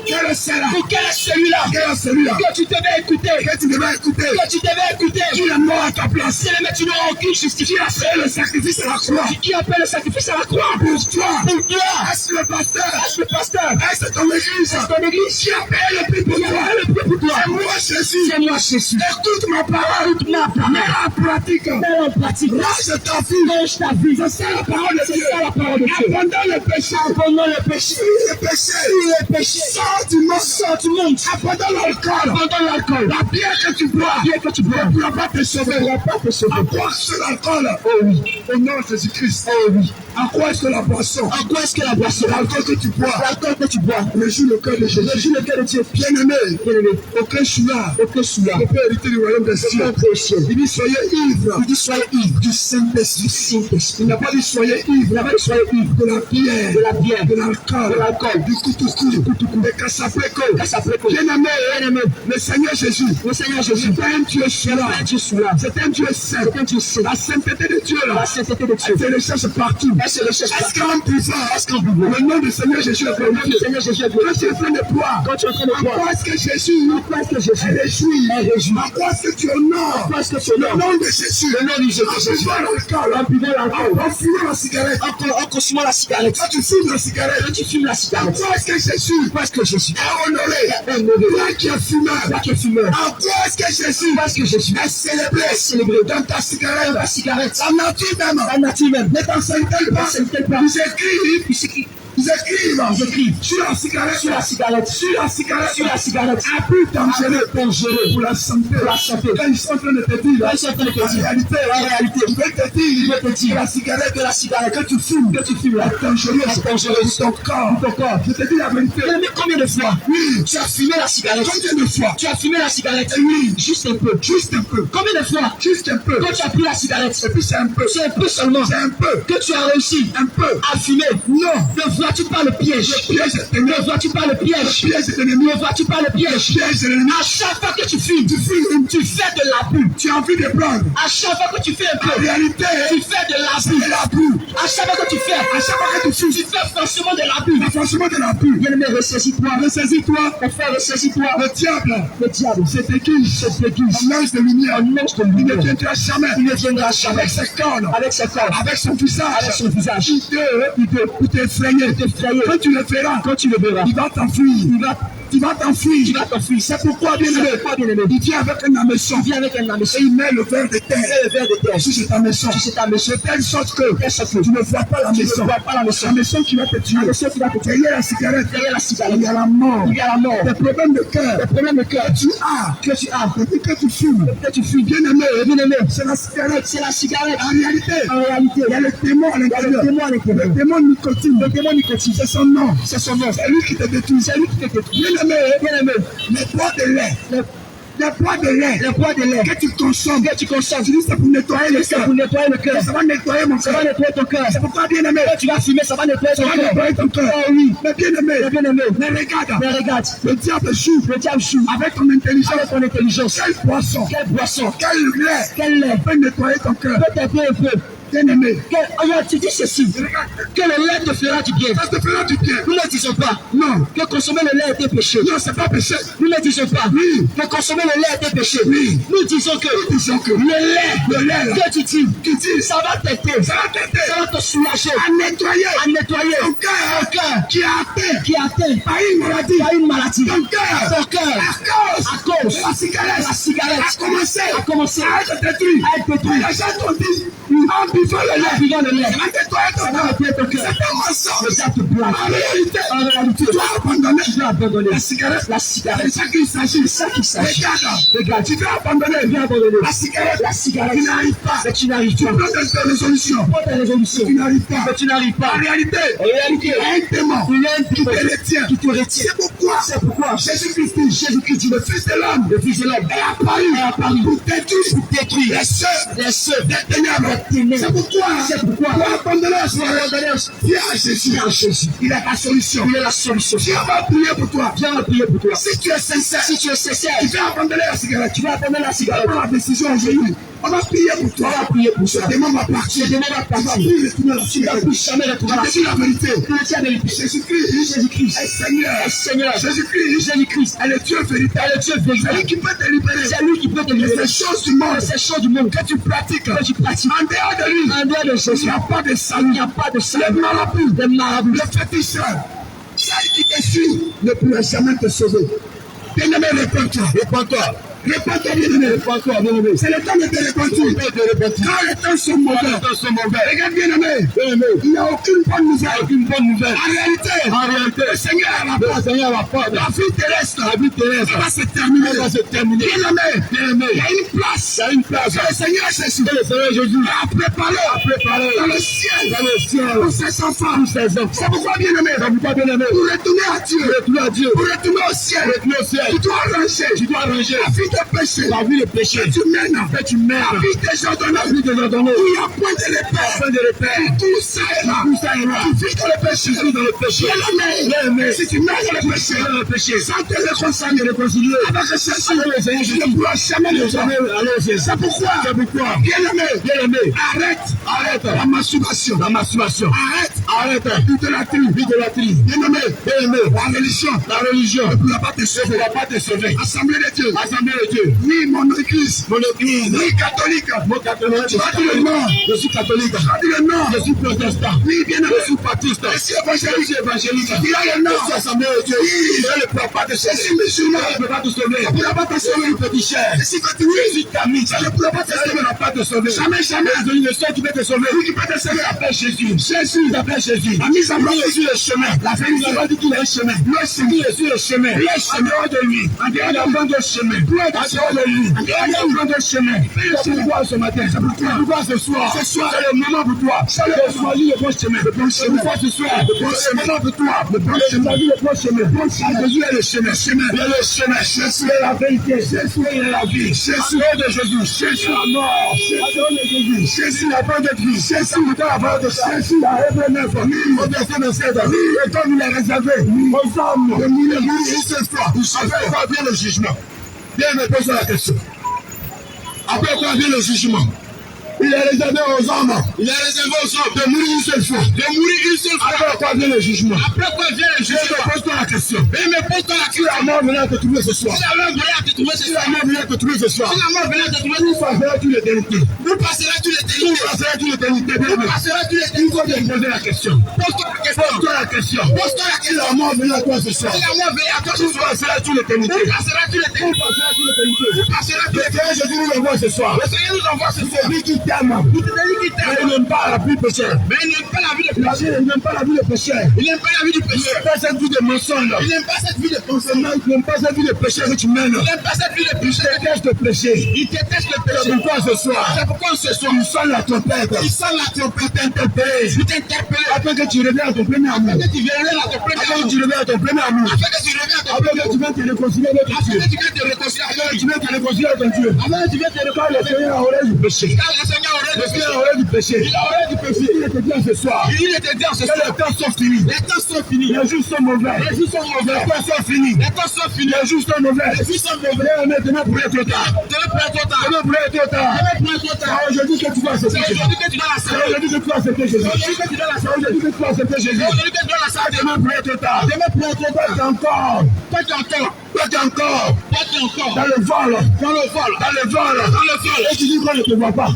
Quel est cela? Ou quel est celui-là? Quel est celui-là? Que tu devais écouter. Que tu devais écouter. Que tu devais écouter. Qui est mort à ta place. Mais tu n'auras aucune justification. Qui a fait le sacrifice à la croix. Qui a fait le sacrifice à la croix? Pour toi. Pour toi. Est-ce le pasteur? Est-ce le pasteur? Est-ce ton église? Est-ce ton église? Qui a payé le prix pour toi? Le prix pour toi. C'est moi Jésus. C'est moi Jésus. Écoute ma parole. Écoute ma parole. Mets en pratique. Mets en pratique. Range ta vie. Range ta vie. C'est ça la parole de Dieu. C'est ça la parole de Dieu. Abandonne le péché. Abandonne le péché. Le péché. Le péché. Sors du monde. Sors du monde. Abandonne l'alcool. Abandonne l'alcool. La bière que tu bois. La bière que tu bois. Ne pourra pas te sauver. Ne pourra pas te sauver. À quoi est-ce que l'alcool? Oh oui. Au nom de Jésus-Christ. Oh oui. À quoi est-ce que la boisson? À quoi est-ce que la boisson? L'alcool que tu bois. L'alcool que tu bois. Réjouis le cœur de Jésus. Réjouis le cœur de Dieu. Bien-aimé. Bien-aimé. Aucun choula. Aucun choula. Ne peut hériter du royaume des cieux. Il dit soyez ivres. Il dit soyez ivres Du Saint-Esprit. Il n'a pas dit soyez ivres. Il n'a pas dit soyez ivres. De la bière. De la bière. De l'alcool. De l'alcool. Du koutoukou. De Kassapeko. Kassapeko. Bien-aimé. Bien-aimé. Le Seigneur Jésus. Le Seigneur Jésus. C'est un Dieu choula. C'est un Dieu choula. C'est un Dieu saint. C'est un Dieu saint. La sainteté de Dieu là. La sainteté de Dieu. Elle se recherche partout. Elle se recherche partout. Est-ce qu'en pouvoir? Est-ce qu'en pouvoir? Le nom du Seigneur Jésus est glorifié. Le Seigneur Jésus est Quand tu es en train de boire. Quand tu es en train de boire. À quoi est-ce que Jésus? À quoi est-ce que Jésus? Elle réjouit. Elle réjouit. À quoi est-ce que tu honores? À quoi est-ce que tu honores? Le nom de Jésus. Le nom de Jésus. En buvant l'alcool. En buvant l'alcool. En fumant la cigarette. En consumant la cigarette. Quand tu fumes la cigarette. Quand tu fumes la À cigarette. quoi est-ce que Jésus? À quoi est-ce que Jésus est honoré? Toi qui es fumeur. Toi qui es fumeur. À quoi est-ce que Jésus? Parce que Jésus est célébré? Célébré. Dans ta cigarette. La cigarette. La nature même. La nature même. Ne t'enseigne-t-elle pas? Ils écrivent sur la cigarette, sur la cigarette, sur la cigarette, sur la cigarette, un peu dangereux pour la santé. Pour la santé. Quand ils sont en train de te dire, Quand ils sont en train de te dire, en réalité, ils veulent te dire, que la cigarette que tu fumes, est dangereuse pour ton corps. Je te dis la vérité. Mais combien de fois? Oui. Tu as fumé la cigarette? Combien de fois? Tu as fumé la cigarette? Oui. Juste un peu. Juste un peu. Combien de fois? Juste un peu. Quand tu as pris la cigarette? Et puis c'est un peu. C'est un peu seulement. C'est un peu. Que tu as réussi un peu à fumer? Non. Ne vois-tu pas le piège? Le piège est Ne vois-tu pas le piège? Le piège est ennemi. Ne vois-tu pas le piège? Le piège est l'ennemi. À chaque fois que tu fumes, tu fais de l'abus. Tu as envie de prendre. À chaque fois que tu fais un peu, En réalité, tu fais de l'abus. À chaque fois que tu fumes, tu fais forcément de l'abus. Franchement de l'abus. Bien-aimé, ressaisis-toi. Ressaisis-toi. Mon frère, ressaisis-toi. Le diable, c'est église. un ange de lumière. Un ange de Il ne lumière. viendra jamais. Il ne viendra jamais. Avec ses cornes. Avec ses cornes. Avec son visage. Avec son visage. Pour t'effrayer. Quand tu le feras. Quand tu le verras. Il va t'enfuir. Tu vas t'enfuir. Tu vas t'enfuir. C'est pourquoi, bien-aimé, il vient avec un hameçon. Il vient avec un hameçon. Et il met le verre de terre. Le verre de terre. Sur cet hameçon. Sur cet hameçon. De telle sorte que tu ne vois pas la maison. Tu ne vois pas la maison. Hameçon qui va te tuer. Hameçon qui va te tuer. Derrière la cigarette. Derrière la cigarette. Il y a la mort. Il y a la mort. Des problèmes de cœur. Des problèmes de cœur. Que tu as. Depuis que tu fumes. Bien-aimé. C'est la cigarette. C'est la cigarette. En réalité, il y a le démon à l'intérieur. Le démon nicotine. C'est son nom. C'est son nom. C'est lui qui te détruit. C'est lui qui te détruit. Bien-aimé. Les bois de lait. Les bois de lait que tu consommes, tu dis c'est pour nettoyer le cœur. Ça va nettoyer mon cœur. ton cœur. C'est pourquoi, bien-aimé, Tu vas fumer, ça va nettoyer ton cœur. Oh oui. Mais bien-aimé, Mais regarde. le diable joue avec ton intelligence. Quelle boisson, quel lait peut nettoyer ton cœur. Peut t'aider un peu. Bien-aimé, Tu dis ceci, que le lait te fera du bien. ça te fera du bien. Nous ne disons pas Non, que consommer le lait était péché. non, c'est pas péché. Nous ne disons pas Oui. que consommer le lait était péché. Oui. Nous disons que le lait que tu dis, ça va t'aider, ça va te soulager, à nettoyer ton cœur cœur qui a atteint qui a atteint par une maladie. par une maladie. Ton cœur, Ton cœur, à cause cause la cigarette a commencé à être détruite. Les gens t'ont dit, en buvant le lait, ça va nettoyer ton cœur. C'est un mensonge. En réalité, tu dois abandonner la cigarette. C'est ça qu'il s'agit. Regarde, tu dois abandonner la cigarette. Tu n'arrives pas. Tu prends des résolutions. Tu n'arrives pas. En réalité, il y a un démon qui te retient. C'est pourquoi Jésus-Christ, le Fils de l'homme, est apparu pour détruire les ceux des ténèbres. C'est pourquoi pour abandonner la cigarette, viens à Jésus. Il est la solution. Viens, on va prier pour toi. Si tu es sincère, tu vas abandonner la cigarette. Prends la décision aujourd'hui. On va prier pour toi. Ce démon va partir. Tu ne vas plus jamais retrouver la vérité. Jésus-Christ est Seigneur. Jésus-Christ est le Dieu véritable. C'est lui qui peut te libérer. Ces choses du monde que tu pratiques. En dehors de lui, il n'y a pas de salut. Les marabouts, le féticheur, celle qui te suit ne pourra jamais te sauver. Bien-aimé, réponds-toi. C'est le temps de te repentir. Quand les temps sont mauvais, regarde bien-aimé, il n'y a aucune bonne nouvelle. En réalité, le Seigneur est à la porte. La vie terrestre va se terminer. Bien-aimé, il y a une place. Le Seigneur Jésus a préparé dans le ciel pour ses enfants. C'est pourquoi, bien-aimé, pour retourner à Dieu, pour retourner au ciel, tu dois arranger la vie de péché. Que tu mènes. La vie désordonnée. Il n'y a point de repère. Tout ça est là. Tu vis dans le péché. Bien-aimé, si tu mènes dans le péché, sans te réconcilier avec le Seigneur, tu ne pourras jamais le faire. C'est pourquoi, bien-aimé, arrête la masturbation. Arrête l'idolâtrie. Bien-aimé, la religion ne pourra pas te sauver. Assemblée de Dieu. Oui, mon église. Oui, catholique. Tu vas dire le nom. Je suis catholique. Tu vas dire le nom. Je suis protestant. Oui, bien-aimé. Je suis baptiste. Je suis évangélique. Il a le nom. Je suis assemblée de Dieu. Oui, je ne peux pas te sauver. Je suis musulman. Je ne peux pas te sauver. Je ne pourra pas te sauver, petit cher. Si tu es catholique, je ne pourra pas te sauver. Je ne peux pas te sauver. Jamais. Le seul qui peut te sauver. Lui qui peut te sauver, appelle Jésus. La mise en place, Jésus est le chemin. La vérité, on va dire qu'il est le chemin. Jésus est le chemin. En dehors de lui. En dehors de chemin. C'est pourquoi ce matin, pourquoi ce soir, c'est le moment pour toi. C'est le choisir le bon chemin. Pourquoi ce soir, c'est le moment pour toi. Choisir le bon chemin. Jésus est le chemin. Jésus est la vérité. Jésus est la vie. Jésus est de Jésus. Jésus la mort. Jésus la fin de vie. Jésus la parole de Jésus la révélée. Au verset de 7. Et comme il est réservé aux hommes de mourir une seule fois. Après quoi vient le jugement. Bien, me pose la question. Après quoi vient le jugement? Il est réservé aux hommes. De mourir une seule fois. Après quoi vient le jugement? Me pose-toi la question. Si la mort venait à te trouver ce soir. Où passeras-tu l'éternité? Il faut te poser la question. Pose-toi la question. Si la mort venait à toi ce soir. Où passeras-tu l'éternité? Le Seigneur Jésus nous envoie ce soir. C'est lui qui t'aime. Mais il n'aime pas la vie de pécheur. Il n'aime pas la vie de pécheur. Il n'aime pas cette vie de mensonge. Il n'aime pas cette vie de péché que tu mènes. Il déteste le péché. C'est pourquoi ce soir, il sonne la trompette. Il t'interpelle. Afin que tu reviennes à ton premier amour. Afin que tu viennes te réconcilier avec ton Dieu. Quand le Seigneur a horreur du péché. Le Seigneur a horreur du péché. Il te dit ce soir. Les temps sont finis. Les jours sont mauvais. Les temps sont finis. Les jours sont mauvais. Maintenant pour être trop tard. C'est aujourd'hui que tu vas accepter Jésus. C'est aujourd'hui que tu vas accepter Jésus. Demain pour être trop tard. Encore. Toi qui es encore dans le vol. Et tu dis qu'on ne te voit pas.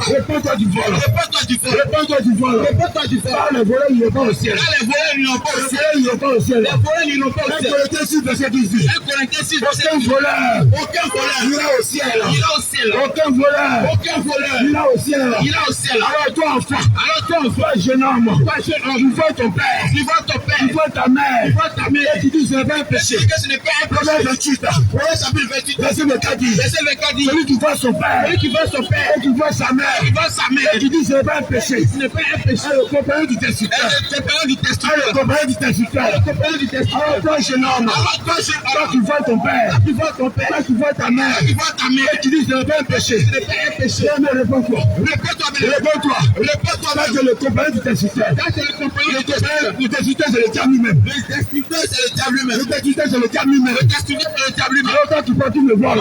Réponds-toi du vol. Réponds-toi du vol. Les voleurs n'iront pas au ciel. Les voleurs n'iront pas au ciel. Connecté sur verset 18. Aucun voleur ira au ciel. Aucun voleur ira au ciel. Alors toi enfant, jeune homme, tu vois ton père, tu vois ta mère, et tu dis ce n'est pas un péché. Proverbe 28, verset 24 dit, celui qui voit son père, et qui voit sa mère, et tu dis ce n'est pas un péché. Alors le compagnon du testificateur. Alors toi jeune homme, toi tu vois ton père, toi tu vois ta mère, et tu dis ce n'est pas un péché. Mais réponds-toi. Là c'est le compagnon du testificateur. Le testificateur c'est le diable lui-même. Le testificateur c'est le diable lui-même. Alors toi tu pratiques le vol.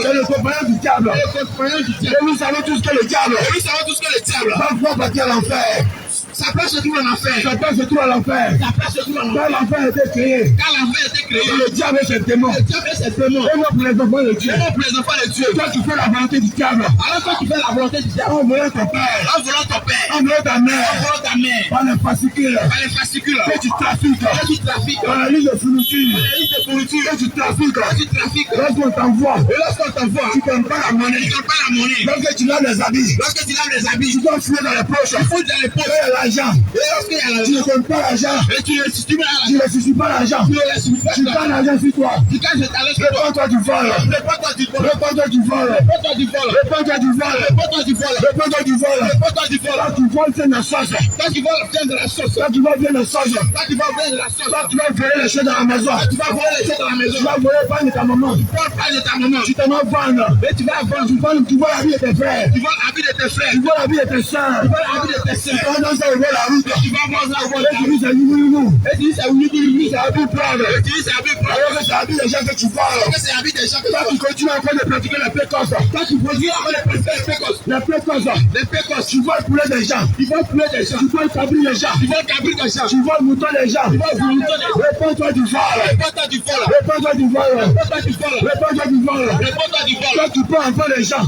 C'est le compagnon du diable. Et nous savons tous que le diable va pouvoir partir à l'enfer. Sa place se trouve en enfer. Quand l'enfer a été créé. Le diable est cet démon. Et moi pour les enfants de Dieu. Toi tu fais la volonté du diable. En volant ton père. En volant ta mère. Par les fascicules. Que tu trafiques. Dans la ligne de fourniture. Que tu trafiques. Lorsqu'on t'envoie. Tu ne donnes pas la monnaie. Lorsque tu laves les habits. Tu dois fouiller dans les poches. L'argent. Tu ne donnes pas l'argent. Tu ne restitues pas l'argent. Tu prends l'argent sur toi. Réponds-toi du vol. Là tu voles viens de la sauce. Là tu vas voler les choses dans la maison. Tu vas voler pas de ta maman. Tu t'en vas vendre. Tu vois la vie de tes frères. Tu vois la vie de tes soeurs. Pendant ça, on voit la route. Tu vas voir ça, et tu dis c'est nous. C'est à but prendre. Alors que c'est à but des gens que tu parles. Toi, tu continues encore de pratiquer les précoces. Les précoces, tu vois pouler des gens. Tu vois cabri des gens. Tu vois mouton des gens. Réponds-toi du vol. Toi, tu prends enfant des gens.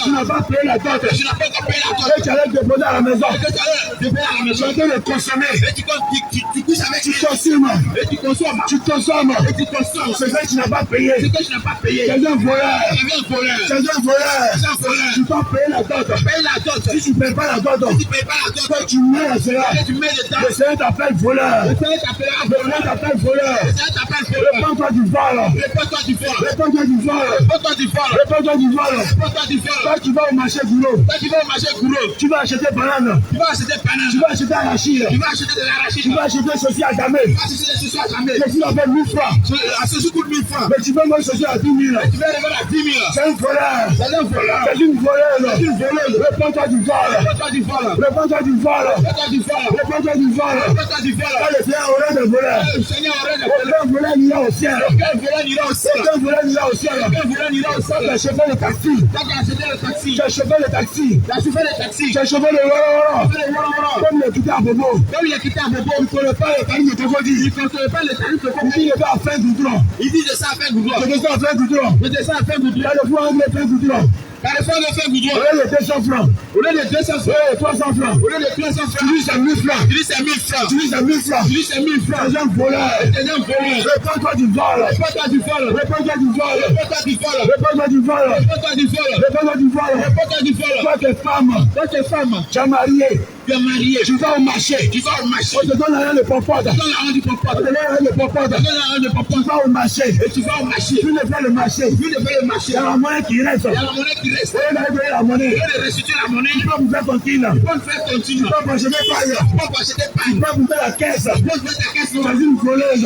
Tu n'as pas payé la dot. Et tu allais te déposer à la maison. Tu es en train de consommer. Tu consommes. C'est ça que tu n'as pas payé. C'est un voleur. Tu dois payer la dot. Si tu ne payes pas la dot, toi tu mets à cela. Le Seigneur t'appelle voleur. Réponds-toi du vol. Toi tu vas au marché goulot. Tu vas acheter banane. Tu vas acheter arachide. Tu vas acheter ceci à jamais. Ceci va faire 1000 francs. Mais tu vas manger ceci à 10 000. C'est un voleur. C'est une voleuse. Réponds-toi du vol. Quand le Seigneur aurait des voleurs, aucun voleur n'ira au ciel. Tu as chauffé le taxi. Tu as chauffé le Woro. Comme il est quitté à Bobo. Il ne connaît pas le tarif de Tokodi. Il dit de ça à faire goudron. Il dit de ça à faire goudron. Il y a le foie anglais faire goudron. Au lieu de 200 francs. Au lieu de 300 francs. Tu dis c'est 1000 francs. C'est un voleur. Réponds-toi du vol. Toi tes femmes. Tu es marié. Tu vas au marché. On te donne rien de popote. Tu vas au marché. Tu ne fais le marché. Il y a la monnaie qui reste. Au lieu d'aller la monnaie. Tu peux vous faire continue. Tu peux acheter paille. Tu peux vous faire la caisse. C'est une voleuse.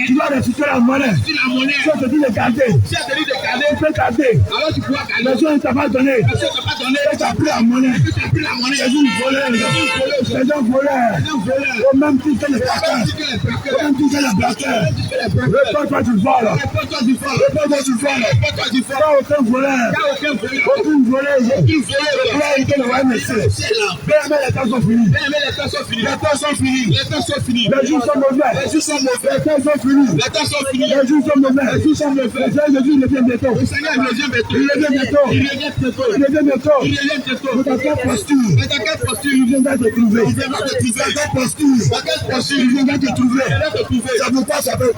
Tu dois restituer la monnaie. Tu te dis de garder. Tu peux garder. Mais si on ne t'a pas donné donné. Monsieur t'a pas donné. Tu as pris la monnaie. Tu as pris la monnaie. C'est une voleuse. C'est un voleur. Au même titre que les braqueurs. Au même titre que les braqueurs. Réponds-toi du vol. Réponds-toi du vol. Réponds-toi du vol. Réponds-toi du vol. Pas aucun voleur. Pas aucun voleur. Aucune voleuse. Aucune voleuse. Là, il te le voit, monsieur. Bien, les temps sont finis. Bien, les temps sont finis. Les temps sont finis. Les temps sont finis. Les jours sont mauvais. Les jours sont mauvais. Les temps sont finis. Les temps sont finis. Les jours sont mauvais. Les jours sont mauvais. Le Seigneur Jésus revient bientôt. Le Seigneur revient bientôt. Il revient bientôt. Il revient bientôt. Il revient bientôt. Il revient bientôt. Dans quelle posture? Mais dans quelle posture? Il viendra te trouver. Il viendra te trouver. Dans quelle posture? Dans quelle posture? Il viendra te trouver. Il viendra te trouver. C'est pourquoi ça veut.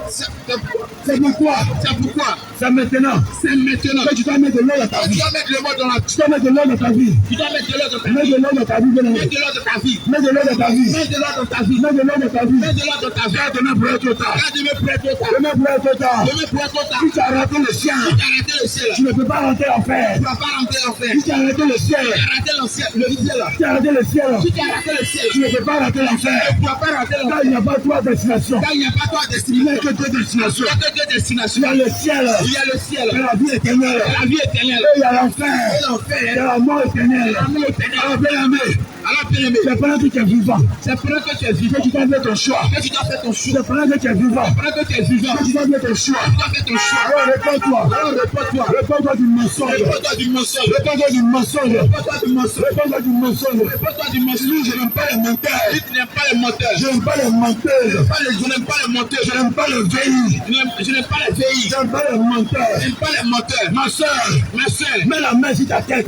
C'est pourquoi. C'est pourquoi. C'est maintenant. C'est maintenant. Que tu dois mettre de l'eau dans ta Tu vie. dois mettre le mot dans la. Tu dois mettre de l'eau dans ta vie. Tu dois mettre de l'eau dans ta vie. Mets de l'eau dans ta vie. Mets de l'eau dans ta vie. Mets de l'eau dans ta vie. Mets de l'eau dans ta vie. Mets de l'eau dans ta vie. Mets de l'eau dans ta vie. Garde demain pour être tard. Garde demain pour être tard. Demain pour être tard. Demain pour être tard. Si tu as raté le ciel, Si tu as raté le ciel, tu ne peux pas rentrer en fer. tu ne vas pas rentrer en fer. Si tu as raté le ciel, Tu as raté le ciel. Le ciel. si tu as raté le ciel, Si tu as raté le ciel, tu ne peux pas rater l'enfer. tu ne vas pas rater Quand l'enfer. il n'y a pas trois destinations, Quand il n'y a pas toi il n'y destination, a que deux destinations. il n'y a que deux Il y destinations. a le ciel Il y a le ciel. et la vie éternelle. La vie éternelle. Et il y a l'enfer Et et l'enfer. la mort éternelle. L'amour éternel. Alors bien aimé, Alors, bien aimé, c'est pendant que tu es vivant c'est pendant que tu es vivant que tu dois faire ton choix. que tu dois faire ton choix. C'est pendant que tu es vivant Pendant que tu es vivant, que tu dois faire ton choix. tu dois faire ton choix. Alors réponds-toi. Alors, réponds-toi. Réponds-toi du mensonge. Réponds-toi du mensonge. Réponds-toi du mensonge. Réponds-toi du mensonge. Réponds-toi du mensonge. Réponds-toi du mensonge. Lui, je n'aime pas les menteurs. Si tu n'aimes pas les menteurs, Je n'aime pas les menteuses. je n'aime pas les menteurs, Je n'aime pas les veilles. je n'aime pas les veilles, Je n'aime pas les menteurs. je n'aime pas les menteurs. Ma soeur, Ma soeur, mets la main sur ta tête.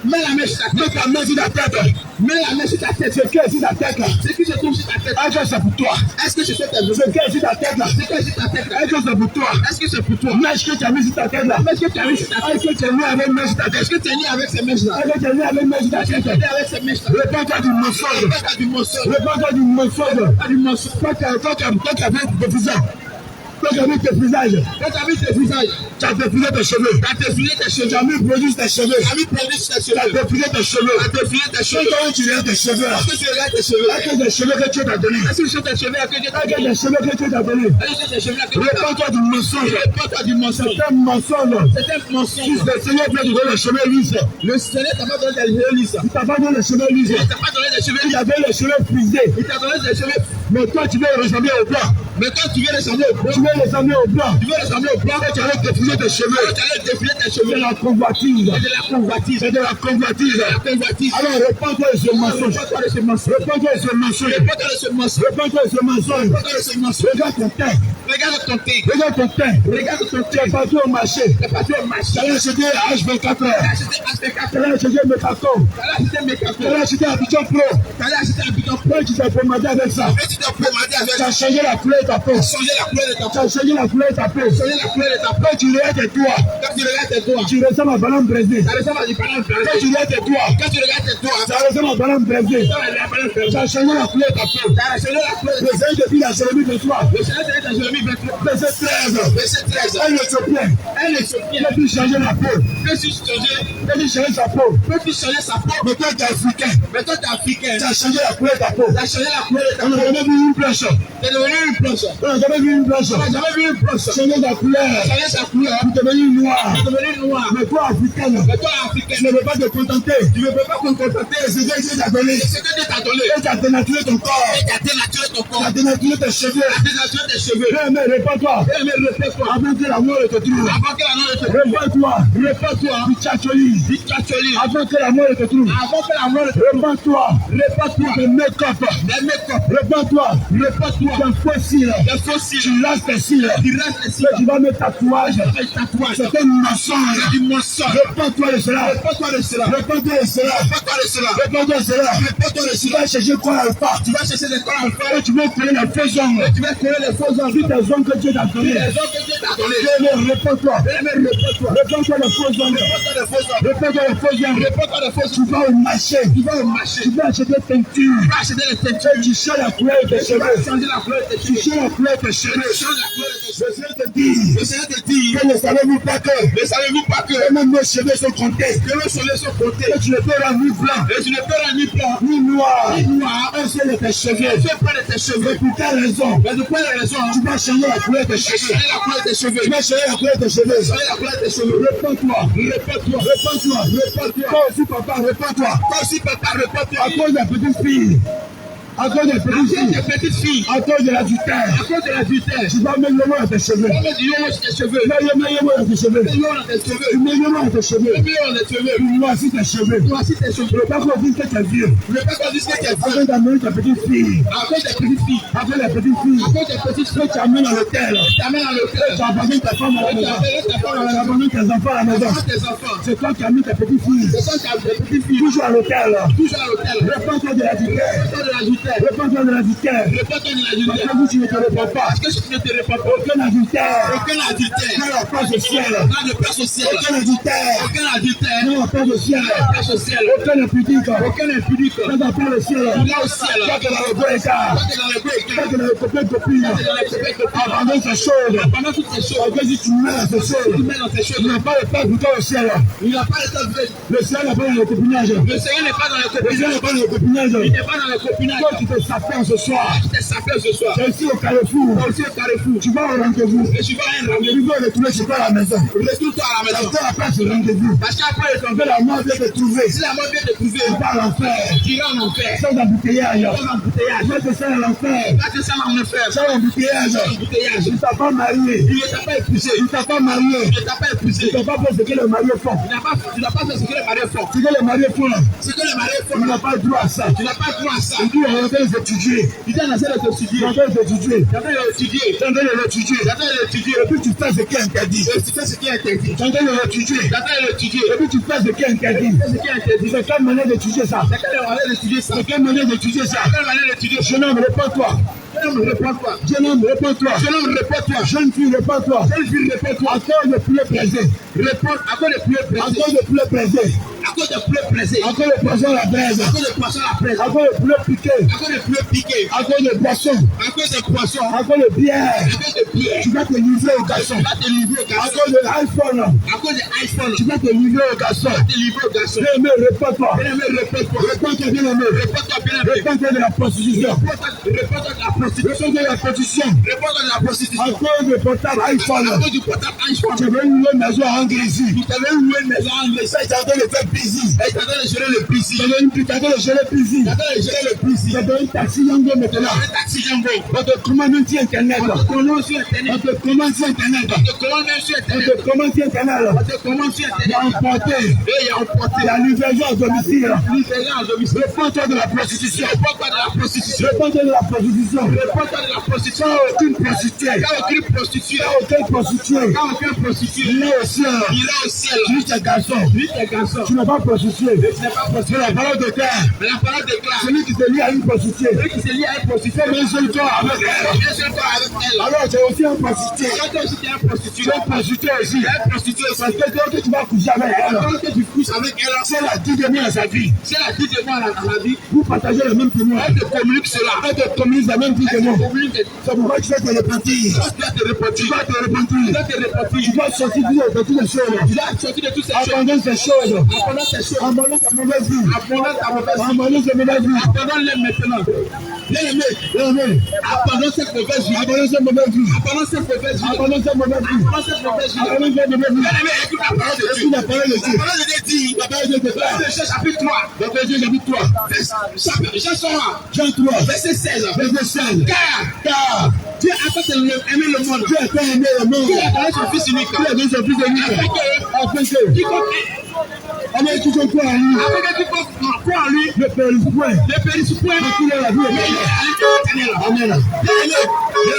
mets la main sur ta Mets tête. ta main sur ta tête. Mets la main sur ta tête. C'est que sur ta tête là. Ce qui se trouve sur ta tête, Est-ce que c'est pour toi? est-ce que c'est ta vie? C'est que sur ta tête là. Ce qui est sur ta tête, Est-ce que c'est pour toi? est-ce que c'est pour toi? Mais est-ce que tu as mis sur ta tête là? Est-ce que tu as mis sur ta tête? Est-ce que tu es né avec main sur ta tête? Est-ce que tu es né avec ces mèches-là? Est-ce que tu es né avec main sur ta Tu es tête? né avec ces mèches-là? Réponds-toi du mensonge. Réponds-toi du mensonge. Réponds-toi du mensonge. Pas du mensonge. Toi qui as vu tes visages. Toi qui as vu tes visages. Quand tu as vu tes visages, Tu as défilé tes cheveux. tu as défilé tes cheveux. Tu as mis produit tes cheveux. Tu as mis produit sur tes Tu as cheveux. défilé tes cheveux. Tu as défilé tes cheveux. Quand tu regardes tes cheveux là. Est-ce que tu regardes tes cheveux? Est-ce que des cheveux que Dieu t'a donné? Est-ce que tes cheveux à que Dieu t'a Est-ce que donné? des cheveux que Dieu t'a donné? Est-ce que tes cheveux à que Dieu t'a donné? Réponds-toi du mensonge. Réponds-toi du mensonge. C'est un mensonge. C'est un mensonge. Le Seigneur veut te donner les cheveux lisses. Le Seigneur t'a pas donné des cheveux lisses. Il t'a pas donné les cheveux lisses. Il t'a pas donné des cheveux Il lisses. avait les cheveux frisés. Il t'a donné des cheveux. Mais toi, tu veux ressembler au blanc. Mais quand tu viens ressembler au blanc, Tu veux ressembler au blanc. tu veux ressembler au blanc, Quand tu allais défiler tes cheveux. tu allais défiler tes C'est cheveux. la convoitise. C'est de la convoitise. C'est de la convoitise. La convoitise. Alors réponds-toi de ce mensonge. Réponds-toi de ce mensonge. Réponds-toi de ce mensonge. Réponds-toi de ce mensonge. Réponds-toi de ce mensonge. Réponds-toi de ce mensonge. Regarde ton teint. Regarde ton teint. Regarde ton teint. Regarde ton Tu es teint. parti au marché. T'es parti au marché. Tu allais acheter H24 T'as heures. acheté HT4. Tu allais acheter Mécaton. T'allais acheter mes Tu cartons. allais acheter Abidjan Pro. T'allais acheter un bidon. Toi, tu t'es pomadé avec ça. Et tu t'es pomadé avec Tu as changé la couleur de ta peau. changer la couleur de ta Tu peau. as changé la couleur de ta peau. Changer la couleur de ta peau. Quand tu regardes tes doigts, Quand tu regardes tes doigts, tu ressembles à Banane Brésil. ça ressemble à du ballon Quand brisé. tu regardes tes doigts, Quand tu regardes tes doigts, ça ressemble à Banane Brésil. ça ressemble à du ballon Tu brisé. as changé la couleur de ta peau. T'as changé la couleur de Le Seigneur depuis la cérémonie de toi. Le Seigneur t'a dit, je l'ai mis 23. Verset 13. Verset 13. Un Éthiopien. Un Éthiopien. Peux-tu changer la peau? Peux-tu changer, Peux-tu changer sa peau? peux-tu changer sa peau? Mais toi, tu es africain. Mais toi, t'es africain. Tu as changé la couleur de ta peau. T'as changé la couleur de ta On n'a peau. jamais vu une blanche. T'es devenu une planche. On n'a jamais vu une blanche. On n'a jamais vu une planche. Changer ta couleur. Changer sa couleur. Tu es devenu noir. T'es devenu noir. Mais toi, africaine, Mais toi, africain, tu ne veux pas te contenter. tu ne peux pas te contenter. C'est ce que Dieu t'a donné. C'est ce que Dieu t'a donné. Et tu as dénaturé ton corps. Et t'as dénaturé ton Tu corps. as dénaturé tes cheveux. T'as dénaturé tes cheveux. Mais réponds-toi. Eh, mais répète-toi. Avant que la mort te trouve. Avant que la mort te trouve. Réponds-toi. Réponds-toi. Pichacholi. Dictatoli. Avant que la mort te trouve. Avant que la mort te trouve. Réponds-toi. Réponds-toi. Le make-up. Les make-up. Réponds-toi. Réponds-toi. Tu faux cils. Les fossiles. Tu lasses tes cils. Il reste ici. Tu vas mettre tatouage. Les tatouages. C'est un mensonge. Du mensonge. Réponds-toi de cela. Réponds-toi de cela. Réponds-toi de cela. Réponds-toi de cela. Réponds-toi de cela. Réponds-toi de Tu cela. vas chercher quoi alpha. Tu vas chercher des corps enfants. Et tu vas créer les faux ongles. Tu vas coller les faux ongles. Toutes les ongles que Dieu t'a donné. Les ongles que Dieu t'a donné. Réponds-toi. Réponds-toi. Réponds-toi de faux ongles. Réponds-toi des faux ongles. Réponds-toi de faux ongles. Réponds-toi des faux Tu ongles. vas au marché. Tu vas au marché. Tu vas acheter peinture. Tu vas acheter les teintures. Et tu changes la couleur de tes Tu vas cheveux. changer la couleur de tes Tu cheveux. changes la couleur de tes cheveux. Change la couleur de tes cheveux. Le Seigneur te dit. Le Seigneur te dit, Que ne savez-vous pas que ne savez-vous pas que même nos cheveux sont comptés. que nos cheveux sont comptés Que tu ne peux pas ni blanc, et tu ne peux ni blanc, ni noir. ni noir, Un seul de tes cheveux. tu es près de tes tes cheveux. Mais pour quelle raison? Mais de quelle raison? Tu vas changer la couleur de tes cheveux. Changer la couleur de tes cheveux. Tu vas changer la couleur de tes cheveux. Changer la couleur de tes cheveux. Réponds-toi. Réponds-toi. Réponds-toi. Réponds-toi. Toi aussi, papa, réponds-toi. Toi aussi, papa, réponds-toi. À cause des petites filles. À cause des petites filles. À cause de l'adultère. À cause de l'adultère. Tu vas mettre le mot dans tes cheveux. Tu vas mettre du yomo sur tes cheveux. Mets le mot dans tes cheveux. Mets le mot dans tes cheveux. Tu mets le mot dans tes cheveux. Mets le mot dans tes cheveux. Voici tes cheveux. Voici tes cheveux. Le pas qu'on dise que tu es vieux. Le pas qu'on dise que tu es À vieux. cause d'amener ta petite fille. À cause des petites filles. À cause des petites filles. À cause des petites filles. Tu amènes dans l'hôtel. Tu amènes dans l'hôtel. Tu abandonnes ta femme à la maison. Tu abandonnes tes enfants à la maison. Tes enfants. C'est toi qui as mis ta petite fille. C'est toi qui as des petites filles. Toujours à l'hôtel. Toujours à l'hôtel. Réponds-toi de l'adultère. Réponds-toi de l'adultère. Réponds-toi de l'adultère. Réponds-toi de l'adultère. Parce que tu ne te réponds pas. Parce que je ne te réponds pas. Aucun adultère. Aucun adultère. N'a la place au ciel. N'a de place au ciel. Aucun adultère. Aucun adultère. N'a la place au ciel. N'a de place au ciel. Aucun impudique. Aucun impudique. N'a la place au ciel. Il est au ciel. Toi qui es dans le beau écart. Toi qui es dans le beau écart. Toi qui es dans le copain copine. Toi qui es dans le copain copine. Abandonne ces choses. Pendant toutes ces choses. Parce que si tu mets dans ces choses, Tu mets dans ces choses. il n'a pas le temps pour toi au ciel. Il n'a pas le temps de. Le ciel n'est pas dans le copinage. Le Seigneur n'est pas dans le Le ciel copinage. n'est pas dans le copinage. Il n'est pas dans le copinage. Toi qui te sapins ce soir. Tu t'es sapé ce soir. C'est ici au Carrefour. Aussi au carrefour. Tu vas au rendez-vous. Et tu vas à un rendez-vous. Tu vas retourner chez toi à la maison. Retourne-toi à la Parce maison. que après ce rendez-vous, Parce qu'après le que temps, la mort vient te trouver. si la mort vient te trouver, Tu vas à l'enfer. tu iras en enfer. Sans embouteillage. Sans embouteillage. Moi, c'est ça à l'enfer. Là, c'est ça en enfer. Sans embouteillage. Sans embouteillage. Tu ne t'as pas marié. Il ne t'a pas épousé. Tu ne t'as pas marié. Il ne t'a pas épousé. Tu n'as pas fait ce que les mariés font. Tu n'as pas fait ce que les mariés font. Ce que les mariés font, Ce que les mariés tu font, n'as pas droit à ça. tu n'as pas droit à ça. Tu dis, on va faire étudier. Tu dois essayer de Tu t'étudier. vas faire étudier. Tu dois l'étudier. Tu vas l'étudier. Tu dois l'étudier. Et puis tu fais ce qui est interdit. Et tu fais ce qui est interdit. Tu vas l'étudier. Tu dois l'étudier. Et puis tu fais ce qui est interdit. Tu fais ce qui est interdit. C'est quelle manière d'étudier ça? C'est quelle manière d'étudier ça? C'est quelle manière d'étudier ça? Quelle manière d'étudier ça? Jeune homme, réponds-toi. Jeune homme, réponds-toi. Jeune homme, réponds-toi. Jeune homme, réponds-toi. Jeune fille, réponds-toi. Jeune fille, réponds-toi. À cause de poulet braisé. Réponds à cause de poulet À pressé. cause de poulet braisé. À cause de poulet pressé. À cause de poisson à la braise. À cause de poisson à la presse. À cause de poulet piqué. À cause de poulet piqué. À cause de boisson. À cause de poisson. À cause de bière. À cause de bière. Tu vas te livrer au garçon. Tu vas te livrer au À garçon. cause de l'iPhone. À cause de iPhone. Tu vas te livrer au garçon. Tu vas te livrer au garçon. Bien-aimé, réponds-toi. Bien-aimé, réponds-toi. Réponds-toi, bien-aimé. Réponds-toi, bien-aimé. Réponds-toi de la prostitution. Réponds-toi de la prostitution. Réponds-toi de la prostitution. Réponds-toi de la À prostitution. cause de portable À iPhone. cause du portable iPhone. Tu veux louer une maison en Grésie. Tu t'avais loué une maison en Angleterre. Ça, tu es en train de faire busy. Et tu t'avais de gérer le busy. Tu es en train de gérer busy. Tu t'avais de gérer le busy. Tu as un taxi Yango maintenant. Un taxi Django. On te commande un petit internet. On te commande sur On Internet. te commande sur internet. On te commande même sur On Internet. te commande sur internet. On te commande sur Il y a Internet. emporté. Et il y a emporté. La livraison à domicile. Livraison à domicile. Réponds-toi de la prostitution. Réponds-toi de la prostitution. Réponds-toi de la prostitution. Réponds-toi de la prostitution. Sans aucune prostituée. Quand aucune prostituée. Sans aucune prostituée. Quand aucune prostituée. Il est au ciel. Il est au ciel. Tu es garçon. Lui, t'es garçon. Tu n'es pas prostitué. Tu n'es pas C'est prostitué. la parole de terre. Mais la parole déclare. Celui qui se lie à une prostituée. Celui qui se lie à une prostituée. Mais seul toi avec elle. Bien sûr, toi avec elle. Alors tu es aussi un prostitué. Quand toi aussi tu es un Tu prostitué. es prostitué aussi. Tu es un prostitué aussi. Parce que dès que tu vas coucher avec elle, Quand tu couches avec elle, c'est la vie de à sa vie. c'est la vie de moi dans la vie. Vous partagez le même témoin. Elle te communique cela. Elle te communique la même vie que Elle moi. te communique. C'est pourquoi tu vas te repentir. Quand tu dois te repentir. Tu vas te Tu repentir. dois te repentir. Tu vas sortir de toutes les choses. Tu dois sortir de toutes ces choses. Abandonne ces choses. Abandonne ces choses. Abandonne ta mauvaise vie. Abandonne ta mauvaise vie. Abandonne cette mauvaise vie. Abandonne-les maintenant. Bien-aimé, bien-aimé. Abandonne cette mauvaise vie. Abandonne cette mauvaise vie. Abandonne cette mauvaise vie. Abandonne cette mauvaise vie. Abandonne cette mauvaise vie. Abandonne cette mauvaise vie. Bien-aimé, écoute la parole de Dieu. Écoute la parole de Dieu. La parole de Dieu dit. La parole de Dieu. Verset chapitre 3. La parole de Dieu, j'habite toi. Jean 3. Jean 3. Verset 16. Verset 16. Car Dieu a tant aimé le monde. Dieu a tant aimé le monde. Il a donné son fils unique. Il a donné son fils unique. Afin que quiconque croit en lui croit en lui, ne périsse point. ne périsse point, Mais qu'il ait la vie mais il éternelle. est Amen.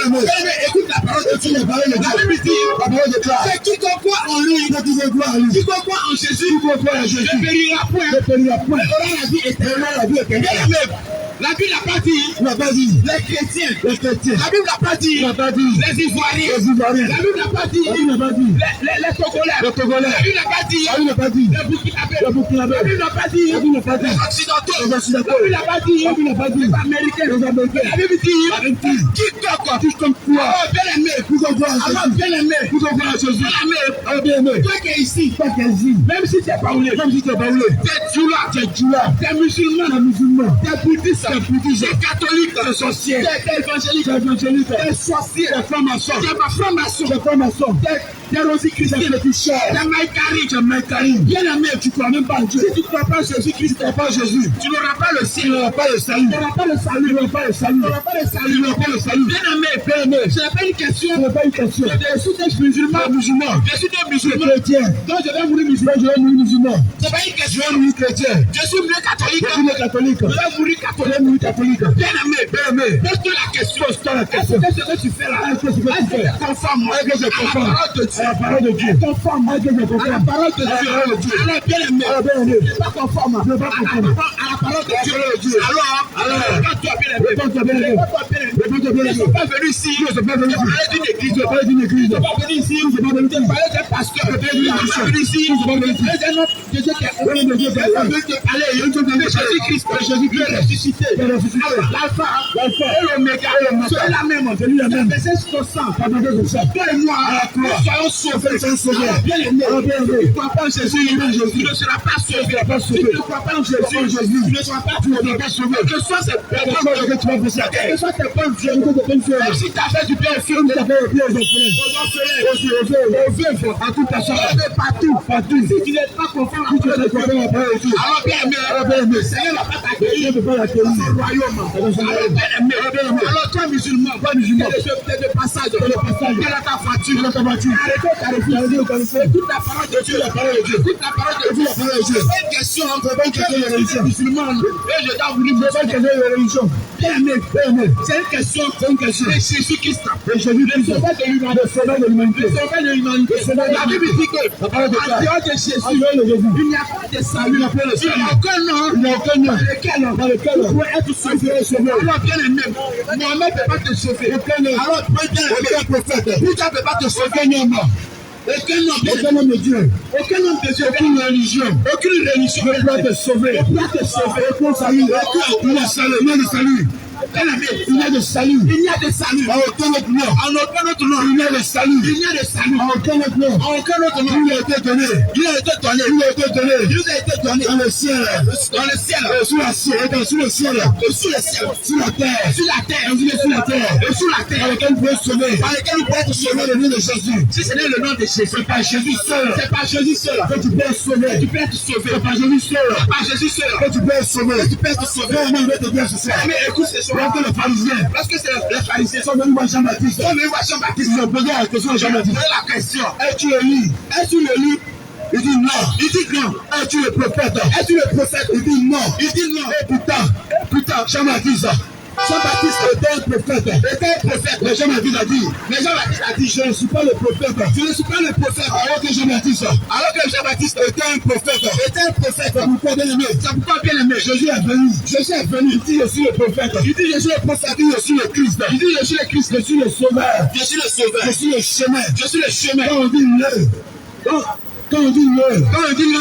Bien-aimé, écoute la parole de Dieu. La parole de La Dieu. Bible dit, La parole de Dieu. c'est quiconque croit en lui, Quiconque croit en lui. quiconque croit en Jésus, Quiconque croit en Jésus ne périra point, ne périra point. mais aura la vie Il éternelle. aura la vie éternelle. Bien-aimé, la Bible n'a pas dit Il n'a pas dit. les chrétiens, Les chrétiens. la Bible n'a pas dit Il n'a pas dit. les Ivoiriens, Les Ivoiriens. la Bible n'a pas dit La Bible n'a pas dit. les Togolais, Les Togolais. la Bible n'a pas dit La Bible n'a pas dit. les Burkinabés, Les Burkinabés. la Bible n'a pas dit La Bible n'a pas dit. les Occidentaux, Les Occidentaux. la Bible n'a pas dit La Bible n'a pas dit. les Américains, Les Américains. la Bible dit La Bible dit. quiconque croit. alors bien-aimé, Quiconque croit en alors Jésus. bien-aimé, Quiconque croit en Jésus. bien-aimé, Ah, bien-aimé. toi qui es ici, Toi qui es ici. même si tu n'es pas roulé, Même si tu n'es pas roulé. t'es Djoula, Tu es Djoula. t'es musulman, Tu es musulman. t'es bouddhiste, des bouddhistes, des catholiques, des sorciers, des évangéliques, des sorciers, des francs-maçons, des francs-maçons, des rosicruciens, des féticheurs, des maïkaris, des maïkaris. bien aimé, Tu crois même pas en Dieu. si tu ne crois pas en Jésus-Christ, Tu crois pas en Jésus. tu n'auras pas le ciel, Tu n'auras pas le salut. tu n'auras pas le salut, Tu n'auras pas le salut. tu n'auras pas le Tu salut, n'auras pas le salut. bien aimé, Bien aimé, ce n'est pas une question ce n'est pas une question. je suis des musulmans, Les musulmans, je suis des les musulmans, chrétiens, donc je vais mourir musulman, je vais mourir musulman. c'est pas une Je question, vais mourir chrétien. je suis né catholique, Je suis né catholique. je vais mourir Je catholique, vais mourir catholique. bien aimé, Bien aimé, pose-toi la question, pose-toi la est-ce question. que ce que tu fais là, Est-ce que ce que tu est-ce que fais? c'est conforme Est-ce que c'est à la conforme parole de Dieu, à la parole de Dieu? conforme Est-ce que c'est à la conforme parole de à la parole de Dieu, Dieu? alors bien aimé, Alors, bien aimé, c'est pas conforme à c'est pas conforme la parole de Dieu, alors, réponds-toi bien aimé, réponds-toi bien aimé. réponds-toi bien aimé, Réponds-toi bien ils ne aimé. sont pas venus ici, Ils ne sont pas venus ici. parler d'une église, Je parle d'une église. ils ne sont pas venus ici, ils ne sont pas venus ici, parler d'un pasteur, ils ne sont pas venus ici, Ils ne sont pas venus ici. parler d'un autre Jésus qui est Oui, de Dieu, ils sont venus te parler de Jésus-Christ, Jésus-Christ. ressuscité, Il est ressuscité. l'alpha L'alpha et l'oméga, c'est la même, C'est lui la même. c'est son sang, Pardonnez de ça. toi et moi, À la croix. soyons sauvés, Nous sommes sauvés. alors bien aimé, Alors, bien aimé. si tu ne crois pas en Jésus, tu ne seras pas sauvé, Tu ne seras pas si sauvé. tu ne crois pas en Jésus, tu ne seras pas sauvé, que soit cette Quel que soit ce que tu vas faire, quelle que soit tes bonnes quel que soit tes bonnes même choses, si tu as fait du bien au film, tu as fait le bien aux orphelins, aux veuves, à toute personne, partout, partout. si tu n'es pas conforme à Si tu es conforme à la parole de Dieu, alors bien alors bien aimé, aimé, le Seigneur ne va pas Dieu t'accueillir ne peut pas dans l'accueillir. son royaume. Dans son Alors royaume. bien aimé, bien aimé. alors toi musulman, t'es de passage, de passage. quelle est ta voiture, Dans ta voiture, arrêtez au carrefour, arrêtez au carrefour. écoute la parole de Dieu, La parole de Dieu. écoute la parole de Dieu, Écoute la parole de Dieu. c'est pas une question, C'est pas une question de religion. musulman, et je dois vous dire, C'est pas une question de religion. bien aimé, Bien aimé, c'est une question c'est une question. de Jésus-Christ, Et Jésus-Christ, le sauveur de l'humanité, le sauveur de l'humanité. le sauveur de l'humanité. La Bible dit que La parole de en Dieu. dehors de Jésus, En dehors de Jésus, il n'y a pas de salut, il n'y a pas de il n'y salut. a aucun nom Il n'y a aucun nom dans lequel dans lequel on peut être sauvé. Alors bien aimé, Mohamed ne peut pas te sauver. aucun nom, Alors bien aimé, aucun prophète, Bouddha ne peut pas te sauver. aucun nom, Aucun nom, bien aucun aimé, nom de Dieu, aucun nom de Dieu, aucune religion aucune religion ne peut te sauver. ne peut te sauver. Aucun salut, il y a salut, il y a de salut. Bien aimé, Il y a de salut. il y a de salut. À aucun autre nom. En aucun autre nom, Il y a de salut. il y a de salut. À aucun autre nom. En aucun autre nom, Il a été donné. il a été donné. Il a été donné. Il nous a été donné Dans le ciel. dans le ciel, Sous la ciel. Sous le ciel. et sous le ciel, Sous la terre. sur la terre, Sous la terre. et sous la Par terre, lequel vous pouvez sauver. par lequel nous pouvons être Sauver sauvés. le nom de Jésus. Si ce n'est le nom de Jésus, C'est par Jésus seul c'est par Jésus seul que tu peux être sauvé. tu peux être sauvé. C'est par Jésus seul Par Jésus seul que tu peux être sauvé. tu peux être sauvé. Frère, moi, je vais te dire ce soir. Mais écoute ce soir, Lorsque les pharisiens parce que c'est les pharisiens, sont venus voir Jean-Baptiste, on est voir Jean-Baptiste, ils ont posé la question à Jean-Baptiste. posé la question, Es-tu Élie? es-tu le lit? Il dit non. Il dit non. Es-tu le prophète? Es-tu le prophète? Il dit non. Il dit non. Et putain, Jean-Baptiste était un prophète. Était un prophète. Mais Jean-Baptiste a dit, Mais Jean-Baptiste a dit, je ne suis pas le prophète. je ne suis pas le prophète. Alors que Jean-Baptiste Alors que Jean-Baptiste était un prophète. était un prophète. C'est pourquoi, bien aimé, C'est pourquoi bien aimé, Jésus est venu. Jésus est venu. Il dit, je suis le prophète. Il dit, je suis le prophète. Il dit, je suis le Christ. Il dit, je suis le Christ. Je suis le sauveur. Je suis le Je sauveur. suis le chemin. Je suis le chemin. Quand on dit le, quand on dit le, Quand on dit non,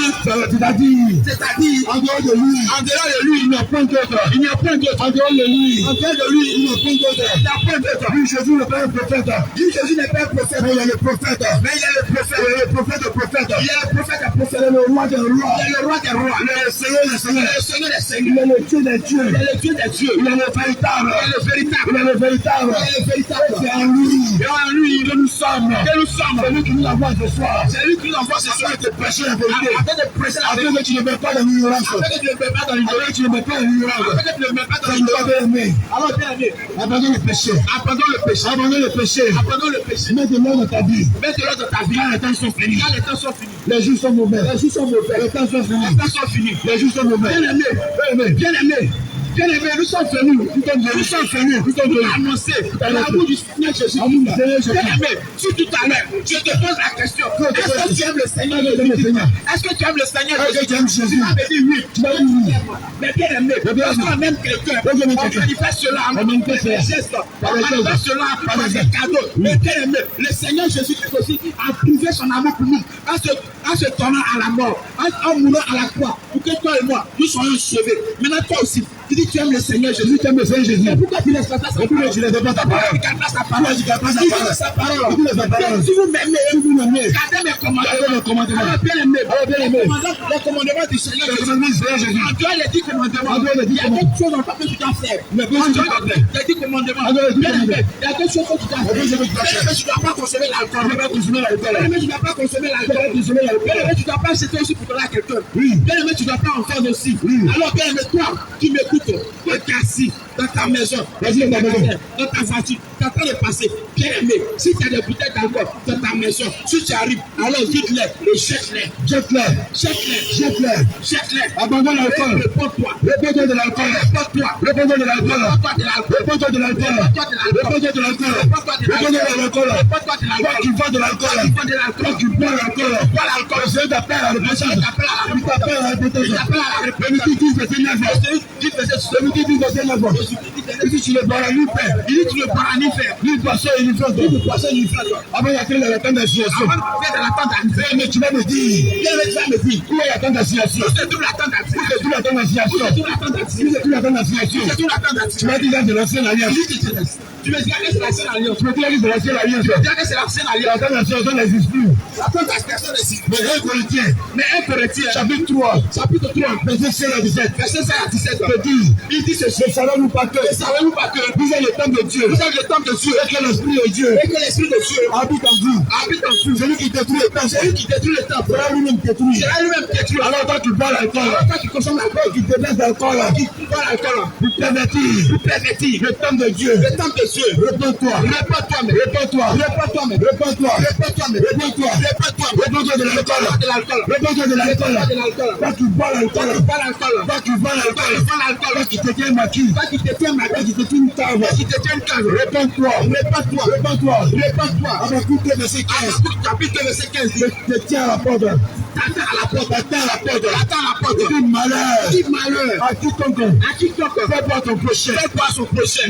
c'est-à-dire, c'est-à-dire, en dehors de lui, en dehors de lui, il n'y a point d'autre. il n'y a point d'autre. En dehors de lui, En dehors de lui, il n'y a point d'autre. il n'y a point d'autre. Lui, Jésus n'est pas un prophète. Lui, Jésus n'est pas un prophète, Mais il est le prophète. mais il est le prophète. Il est le prophète de prophète. Il est le prophète des Il prophètes. est le roi des rois. Il est le roi des rois. Il est le Seigneur des Il seigneurs. est le Seigneur des Il seigneurs. est le Dieu des dieux. Il est le Dieu des dieux. Il est le véritable. Il est le véritable. Il est le véritable. Il est le véritable. C'est en lui Et en lui, que nous sommes. que nous sommes. C'est lui qui nous envoie ce soir. C'est lui qui nous envoie ce soir. Afin de prêcher la vérité. Afin de prêcher la Afin vérité. que tu ne mets pas dans l'ignorance. Afin que tu ne me mets pas dans l'ignorance. Afin que tu ne mets pas dans l'ignorance. Afin que tu ne me mets pas dans C'est une fois l'ignorance. bien aimé. Alors bien aimé, Abandonne le péché. abandonne le péché. Abandonne le péché. Abandonne le péché. Mets de l'ordre dans ta vie. Mets-le dans ta vie. Quand les temps sont finis. Quand les temps sont finis. Les jours sont mauvais. Les jours sont mauvais. Les temps sont finis. Les temps sont finis. Les jours sont mauvais. Bien aimé, Bien aimé. bien aimé, bien aimé, nous sommes venus. Nous sommes venus. Nous sommes venus annoncer l'amour du Seigneur Jésus. Amour du Seigneur Jésus. Bien aimé, si tout à l'heure, je te pose la question, est-ce que tu aimes le Seigneur Est-ce que tu aimes le Jésus? Seigneur? Est-ce que tu aimes le Seigneur Est-ce que Jésus? tu aimes Jésus? Tu vas me dire oui. Tu vas dire oui. Mais bien aimé, lorsqu'on aime quelqu'un, Lorsqu'on aime on quelqu'un, manifeste cela on manifeste par des cela. gestes, Par on des manifeste gestes. cela Par par des des gestes. cadeaux. Mais bien aimé, le Seigneur Jésus-Christ aussi a prouvé son amour pour nous en se tournant à la mort, en mourant à la croix, pour que toi et moi, nous soyons sauvés. Maintenant, toi aussi, Tu dis tu aimes le Seigneur Jésus. Tu aimes le Seigneur Jésus. Mais pourquoi tu ne laisses pas sa parole? Pourquoi tu ne laisses pas ta parole? Tu ne gardes pas sa parole. Tu ne gardes pas sa parole. Tu ne laisses sa parole. Si vous m'aimez, gardez mes commandements. Alors bien aimé. Les commandements du Seigneur Jésus. En dehors les 10 commandements. Il y a d'autres choses encore que tu dois faire. Les 10 commandements. Il y a d'autres choses que tu dois faire. Tu ne dois pas consommer l'alcool. Tu ne dois pas consommer l'alcool. Tu ne dois pas acheter aussi pour donner à quelqu'un. Bien aimé, tu ne dois pas en faire aussi. Alors bien aimé, toi qui m'écoutes, toi qui es assis dans ta maison, dans ta voiture, tu es en train de passer. Bien aimé, si tu as des bouteilles d'alcool dans ta maison, si tu arrives, alors vide-les et jette-les. Jette-les. Abandonne l'alcool. Réponds-toi. Réponds-toi de l'alcool. Réponds-toi de l'alcool. Réponds-toi de l'alcool. Réponds-toi de l'alcool. Réponds-toi de l'alcool. Toi qui vends de l'alcool. Toi qui bois l'alcool. Le Seigneur t'appelle à la repentance. Il t'appelle à la repentance. Lévitique 10 verset 9. Lévitique 10 verset 9. Il dit tu ne boiras ni pain. Il dit tu ne boiras ni pain. Ni poisson et ni viande. Avant d'entrer dans la tente d'assignation. Mais tu vas me dire. Où est la tente d'assignation? C'est tout la tente d'assignation. Tu m'as dit là de l'ancienne alliance. Tu me dis que c'est l'ancienne alliance. Tu me dis que c'est l'ancienne alliance. Tu me dis que c'est l'ancienne alliance. La tente d'assignation n'existe plus. La tente d'assignation n'existe plus. Mais 1 Corinthiens, chapitre 3, verset 16 à 17. Te dit, il dit ceci. Ne savez-vous pas que vous êtes le temple de Dieu. Et que l'Esprit de Dieu habite en vous. Celui qui détruit le temple sera lui-même détruit. Alors toi tu bois l'alcool, tu consommes l'alcool, tu te laisses d'alcool, vous pervertir le temple de Dieu. Réponds-toi de l'alcool. Toi qui bois l'alcool, toi qui vends l'alcool, toi qui te tiens maquis, toi qui te tiens une cave. Réponds-toi. Habakkuk 2 verset 15. Je tiens à la porte. Attends à la porte. Dis malheur à quiconque fait boire ton prochain.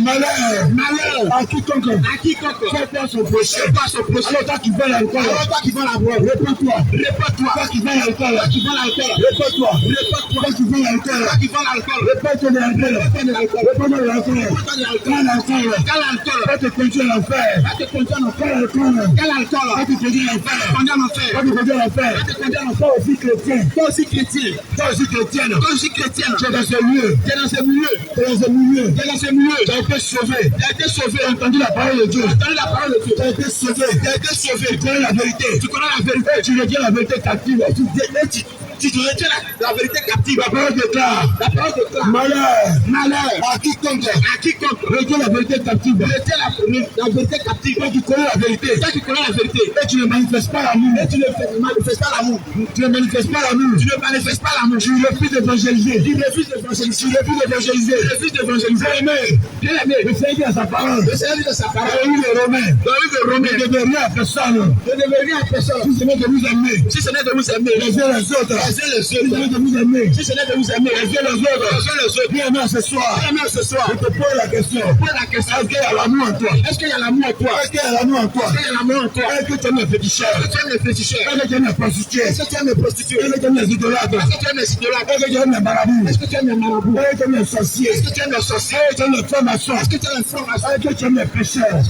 Malheur à quiconque fait boire son prochain. Alors toi qui vends l'alcool, réponds-toi. Toi qui vends l'alcool, réponds-toi. Toi qui vends l'alcool, réponds-toi de l'alcool. Quel alcool va te conduire à l'enfer? Quel alcool va te conduire à l'enfer? Toi aussi chrétien. Toi aussi chrétienne. Tu es dans ce milieu. Tu as été sauvé. Tu as entendu la parole de Dieu. Tu as été sauvé. Tu connais la vérité. Tu retiens la vérité captive. Tu retiens la vérité captive. La parole déclare. Malheur à quiconque retiens la vérité captive. La vérité captive. Toi qui connais la vérité. Et tu ne manifestes pas l'amour. Tu ne manifestes pas l'amour. Tu refuses d'évangéliser. Bien aimé. Le Seigneur dit à sa parole. Dans le Romain. Ne devez rien à personne. Si ce n'est de vous aimer. Les uns les autres. Si ce n'est de vous aimer. Les uns les autres. Bien aimé ce soir. Je te pose la question. Est-ce qu'il y a l'amour en toi? Est-ce qu'il y a l'amour en toi? Est-ce que tu aimes les féticheurs? Est-ce que tu aimes les prostituées? Est-ce que tu aimes les idolâtres? Est-ce que tu aimes les marabouts? Est-ce que tu aimes les sorciers? Est-ce que tu aimes les francs-maçons? Est-ce que tu aimes les pécheurs?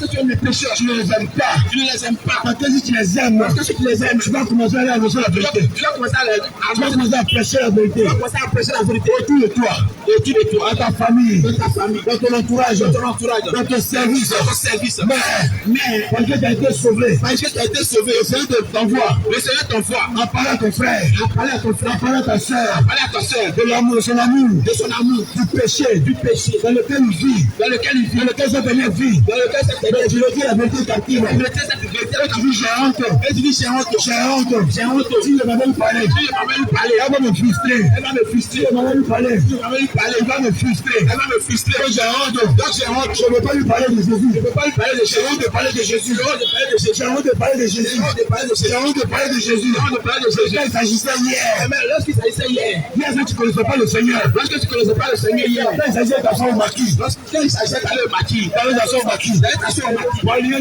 Tu ne les aimes pas. Parce que si tu les aimes, tu vas commencer à aller annoncer la vérité. Tu vas commencer à prêcher la vérité. Autour de toi, à ta famille, dans ton entourage, dans ton service. Mais parce que tu as été sauvé, le Seigneur t'envoie à parler à ton frère, à parler à ta soeur, de l'amour, de son amour, du péché dans lequel il vit, dans lequel cette dernière vie, tu le dis la vérité captive. Tu dis j'ai honte. Si je m'avais parlé, elle va me frustrer. Elle va me frustrer. J'ai honte. Je ne veux pas lui parler de Jésus. J'ai honte de parler de Jésus. Il s'agissait hier. Hier, tu ne connaissais pas le Seigneur. Hier, il s'agissait d'asseoir au maquis. Pour allumer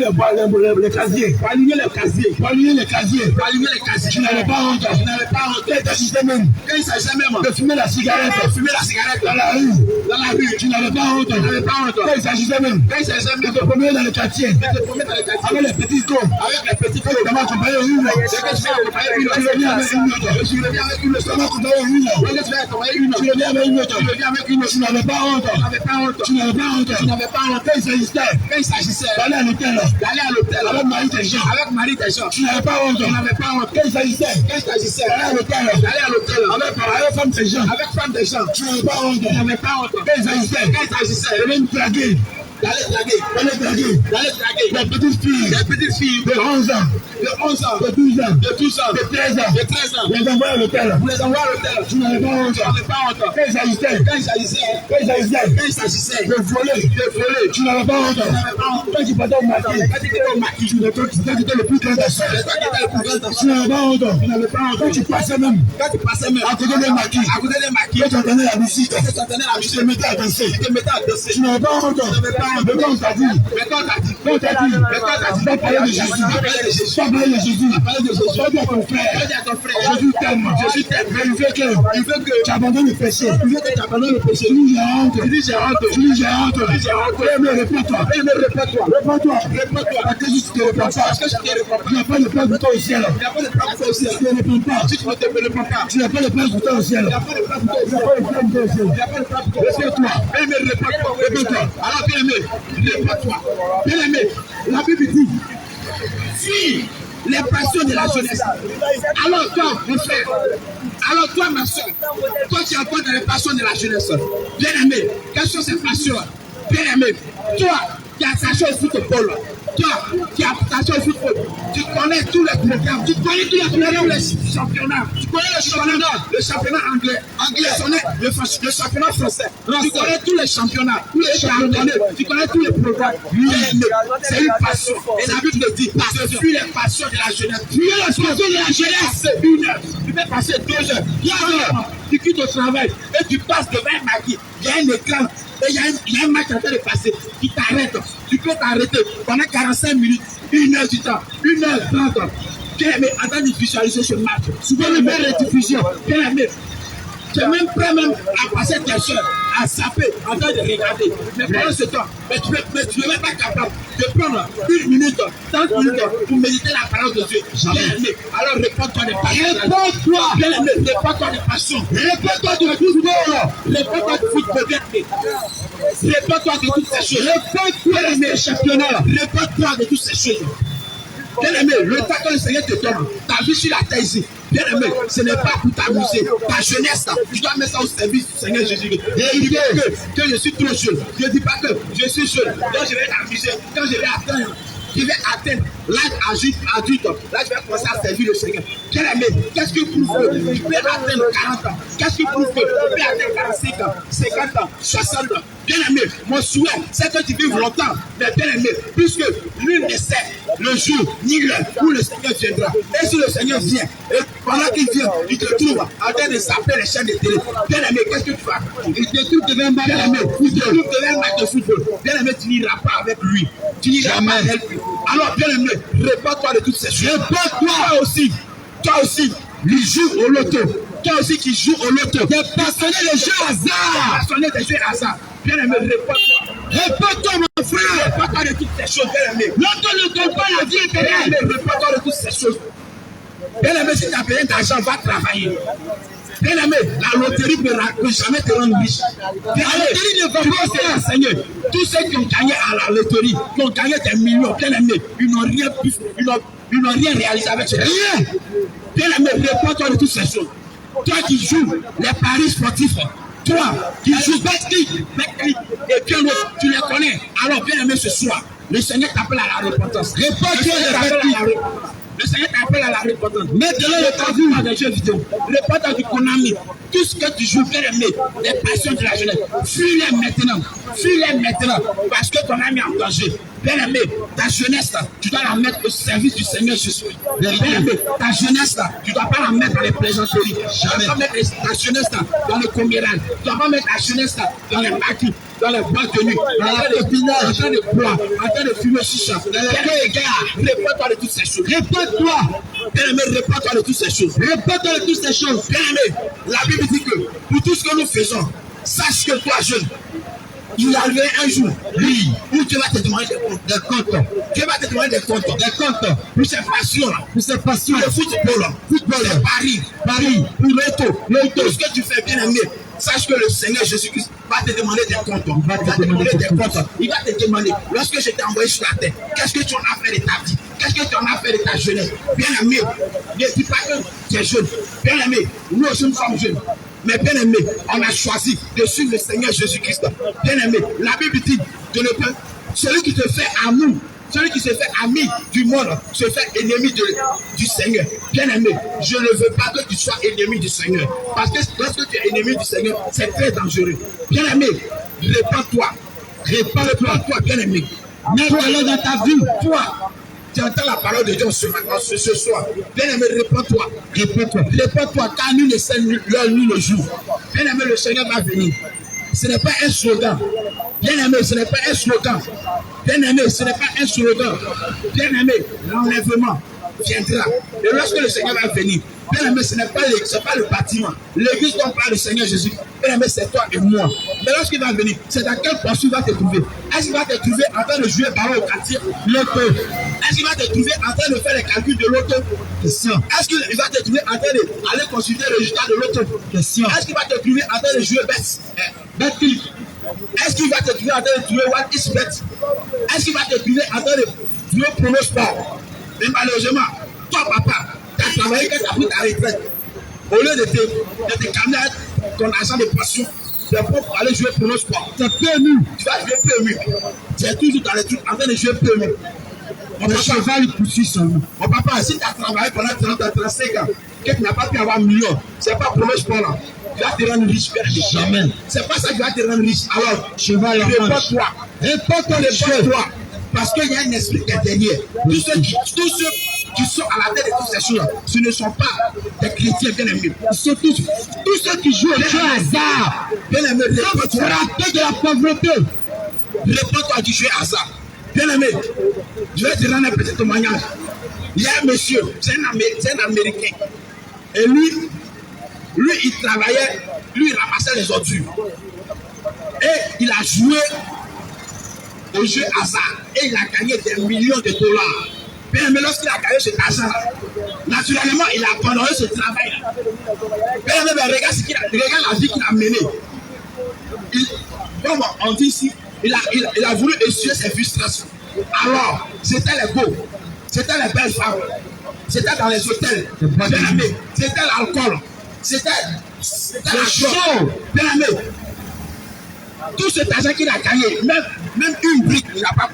les casiers. Pour aligner les casiers. Pour aligner les casiers. Pour aligner les casiers. Tu n'avais pas honte. Tu n'avais pas honte. Quand il s'agissait même. Quand il s'agissait même. De fumer la cigarette. De fumer la cigarette. Dans la rue. Dans la rue. Tu n'avais pas honte. Tu n'avais pas honte. Quand il s'agissait même. Quand il s'agissait même. De te promener dans le quartier. De te promener dans le quartier. Avec les petits cons. Avec les petits cons. Tu m'as accompagné une. C'est que tu m'as accompagné une. Tu reviens avec une autre. Tu reviens avec une. Tu m'as accompagné une. Tu m'as accompagné une. Tu reviens avec une autre. Tu reviens avec une. Tu n'avais pas honte. Tu n'avais pas honte. Tu n'avais pas honte. Tu n'avais pas honte. Quand il s'agissait d'aller à l'hôtel. Avec Marie tes gens. Avec Marie tes gens. Tu n'avais pas honte. Tu n'avais pas honte. Quand il s'agissait d'aller à l'hôtel. Avec femme tes gens. Avec femme des gens. Tu n'avais pas honte. Tu n'avais pas honte. Quand il s'agissait de même draguer. D'aller draguer les petites filles de 11 ans, de 12 ans, de 13 ans, les envoyer à l'hôtel. Tu n'avais pas honte. Quand il s'agissait de voler, tu n'avais pas honte. Quand tu partais au maquis, tu étais le plus grand des soeurs. Tu n'avais pas honte. Quand tu passais même à côté des maquis, quand tu entendais la musique, tu te mettais à danser. Tu n'avais pas honte. Mais quand on t'a dit, pas parler de Jésus, pas parler de Jésus, pas dire à ton frère, Jésus t'aime, mais il veut que tu abandonnes le péché. Tu dis j'ai honte. Mais réponds-toi. Parce que si tu ne réponds pas, tu n'as pas de place pour toi au ciel. Si tu ne réponds pas, tu n'as pas de place pour toi au ciel. Réponds-toi. Alors bien aimé, la Bible dit, fuis les passions de la jeunesse. Alors toi, mon frère, alors toi, ma soeur, toi qui es encore dans les passions de la jeunesse, bien aimé, quelles sont ces passions? Bien aimé, toi qui as attaché au football, toi qui as attaché au football, tu connais tous les programmes, tu connais tous les championnats, tu connais le championnat anglais, le championnat français, tu connais tous les championnats, tu connais tous les programmes. C'est une passion. Et la Bible te dit, je fuis les passions de la jeunesse. Fuis les passions de la jeunesse, c'est 1 heure. Tu peux passer 2 heures, 3 heures. Tu quittes au travail et tu passes devant un maquis. Il y a un écran. Et il y a un match en train de passer qui t'arrête. Tu peux t'arrêter pendant 45 minutes, 1 heure du temps, 1h30. Bien aimé, en train de visualiser ce match. Souvent le même rediffusion. Bien aimé, tu es même prêt à passer tes soeurs, à saper, en train de regarder. Mais pendant ce temps, tu ne es pas capable de prendre 1 minute, 30 minutes pour méditer la parole de Dieu. Bien aimé, alors réponds-toi des passions. Bien aimé, réponds-toi des passions. Réponds-toi du football. Réponds-toi du football. Bien aimé. Réponds-toi de toutes ces choses. Bien aimé, championnat. Réponds-toi de toutes ces choses. Bien aimé, le temps que le Seigneur te donne, ta vie sur la terre ici, bien aimé, ce n'est pas pour t'amuser. Ta jeunesse, tu dois mettre ça au service du Seigneur Jésus. Je dis pas que je suis trop jeune. Je ne dis pas que je suis jeune. Donc je vais m'amuser. Quand je vais atteindre l'âge adulte, là je vais commencer à servir le Seigneur. Bien aimé, qu'est-ce qui prouve que tu peux atteindre 40 ans? Qu'est-ce qui prouve que tu peux atteindre 45 ans, 50 ans, 60 ans? Bien aimé, mon souhait, c'est que tu vives longtemps. Mais bien aimé, puisque nul ne sait le jour ni l'heure où le Seigneur viendra. Et si le Seigneur vient, et pendant qu'il vient, il te trouve en train de s'appeler les chaînes de télé. Bien aimé, qu'est-ce que tu fais? Il te trouve devant un match. Bien aimé, il te trouve devant un match de football. Bien aimé, tu n'iras pas avec lui. Tu n'iras pas avec lui. Alors, bien aimé, réponds-toi de toutes ces choses. Réponds-toi aussi. Toi aussi, qui joue au loto. Toi aussi qui joue au loto. Des passionnés de jeux hasard. Passionnés de jeux hasard. Bien aimé, réponds-toi. Réponds-toi, mon frère. Réponds-toi de toutes ces choses, bien aimé. Loto ne donne pas la vie éternelle. Réponds-toi de toutes ces choses. Bien aimé, si tu as besoin d'argent, va travailler. Bien aimé, la loterie ne peut jamais te rendre riche. La loterie ne va pas se renseigner. Tous ceux qui ont gagné à la loterie, qui ont gagné des millions, bien aimé, ils n'ont rien réalisé avec ce rien. Bien aimé, réponds-toi de toutes ces choses. Toi qui joues les paris sportifs, toi qui joues Betclic, et bien l'autre, tu les connais. Alors bien aimé, ce soir, le Seigneur t'appelle à la repentance. Réponds-toi de Betclic. Le Seigneur t'appelle à la repentance. Mets-le le temps dans des jeux vidéo. Réponds-toi du Konami. Tout ce que tu joues, bien aimé, les passions de la jeunesse, fuis-les maintenant. Fuis-les maintenant. Parce que ton âme est en danger. Bien-aimé, ta jeunesse, là, tu dois la mettre au service du Seigneur Jésus. Bien-aimé, ta jeunesse, là, tu ne dois pas la mettre dans les plaisanteries. Tu ne dois pas mettre ta jeunesse là, dans le comméral. Tu ne dois pas mettre ta jeunesse là, dans les maquis, dans les boîtes de nuit, dans les épinards, en train de boire, en train de fumer chicha. Bien-aimé, gars, réponds-toi de toutes ces choses. Réponds-toi. Bien-aimé, réponds-toi de toutes ces choses. Réponds-toi de toutes ces choses. Bien-aimé, la Bible dit que pour tout ce que nous faisons, sache que toi, jeune, il arrivera un jour, oui, où Dieu va te demander des comptes. Dieu va te demander des comptes. Pour ces passions là. Pour ces passions. Le football là. Football, Paris. Pour l'auto. Tout ce que tu fais, bien aimé. Sache que le Seigneur Jésus-Christ va te demander des comptes. Il va te demander, lorsque je t'ai envoyé sur la terre, qu'est-ce que tu en as fait de ta vie? Qu'est-ce que tu en as fait de ta jeunesse? Bien aimé, ne dis pas que tu es jeune. Bien aimé, nous aussi nous sommes jeunes. Mais bien aimé, on a choisi de suivre le Seigneur Jésus-Christ. Bien aimé, la Bible dit que celui qui te fait amour, celui qui se fait ami du monde, se fait ennemi du Seigneur. Bien aimé, je ne veux pas que tu sois ennemi du Seigneur. Parce que lorsque tu es ennemi du Seigneur, c'est très dangereux. Bien aimé, répands-toi. Répands-toi, bien aimé. Mets-toi dans ta vie. Toi, tu entends la parole de Dieu ce soir. Bien aimé, répands-toi. Répands-toi, car nous ne sommes l'heure ni le jour. Bien aimé, le Seigneur va venir. Ce n'est pas un slogan. Bien aimé, ce n'est pas un slogan. Bien aimé, ce n'est pas un slogan. Bien aimé, l'enlèvement viendra. Et lorsque le Seigneur va venir, bien aimé, ce n'est pas le bâtiment. L'église dont parle le Seigneur Jésus. Bien aimé, c'est toi et moi. Mais lorsqu'il va venir, c'est dans quelle posture il va te trouver? Est-ce qu'il va te trouver en train de jouer ballon au quartier? L'auto. Est-ce qu'il va te trouver en train de faire les calculs de l'auto? Question. Est-ce qu'il va te trouver en train d'aller consulter le résultat de l'auto? Question. Est-ce qu'il va te trouver en train de jouer bet? Est-ce qu'il va te trouver en train de jouer what is bet? Est-ce qu'il va te trouver en train de jouer prono sport? Mais malheureusement, toi papa, tu as travaillé quand tu as pris ta retraite. Au lieu de te calmer ton argent de passion, c'est pour aller jouer prono sport. C'est PMU. Tu vas jouer PMU. Tu es toujours dans les trucs en train de jouer PMU. Mon cheval poursuit son loup. Mon papa, si tu as travaillé pendant 35 ans, que tu n'as pas pu avoir un million, c'est pas prono sport là. Tu vas te rendre riche, père. Jamais. C'est pas ça qui va te rendre riche. Alors, cheval, réponds-toi. Réponds-toi. Parce qu'il y a un esprit qui est derrière. Tous ceux qui sont à la tête de toutes ces choses, ce ne sont pas des chrétiens bien aimés. C'est tous ceux qui jouent au jeu hasard. Bien aimé, réponds-toi. De la pauvreté. Réponds-toi du jeu hasard. Bien aimé, je vais te rendre un petit témoignage. Il y a un monsieur, c'est un Américain. Et lui, il travaillait, lui, il ramassait les ordures. Et il a joué au jeu hasard. Et il a gagné des millions de dollars. Bien, mais lorsqu'il a gagné cet argent, naturellement, il a abandonné ce travail. Bien, mais regarde la vie qu'il a menée. Comme on dit ici, il a voulu essuyer ses frustrations. Alors, c'était les beaux, c'était les belles femmes, c'était dans les hôtels, c'était l'alcool, c'était la show. Bien aimé, tout cet argent qu'il a gagné, même une brique, il n'a pas.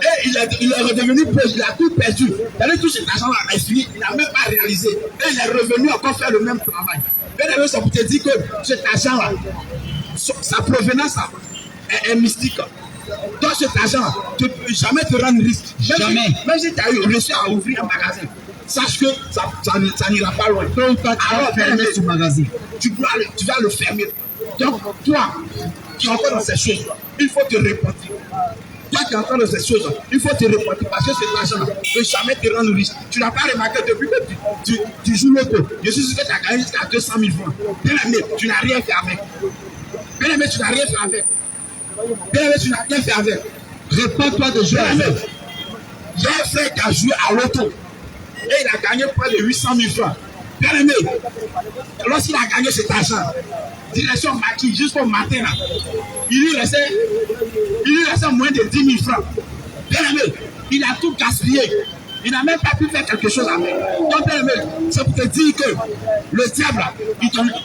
Et il est redevenu pauvre, il a tout perdu. Il tout cet argent là est fini, il n'a même pas réalisé. Et il est revenu encore faire le même travail. Bien aimé, ça vous te dit que cet argent là, sa provenance est mystique. Dans cet argent, tu ne peux jamais te rendre riche. Jamais. Même si tu as réussi à ouvrir un magasin, sache que ça n'ira pas loin. Alors, fermer ce magasin. Tu vas le fermer. Donc, toi, qui es encore dans ces choses, il faut te repentir. Toi qui es encore dans ces choses, il faut te repentir parce que cet argent ne peut jamais te rendre riche. Tu n'as pas remarqué depuis que tu joues l'auto. Je suis sûr que tu as gagné jusqu'à 200 000 francs. Bien aimé, tu n'as rien fait avec. Bien aimé, tu n'as rien fait avec. Bien aimé, tu n'as rien fait avec. Réponds-toi de jouer avec. J'ai un frère qui a joué à l'auto et il a gagné près de 800 000 francs. Bien aimé, lorsqu'il a gagné cet argent, direction maquis jusqu'au matin, là, il lui restait moins de 10 000 francs. Bien aimé, il a tout gaspillé. Il n'a même pas pu faire quelque chose avec. Donc, bien aimé, c'est pour te dire que le diable,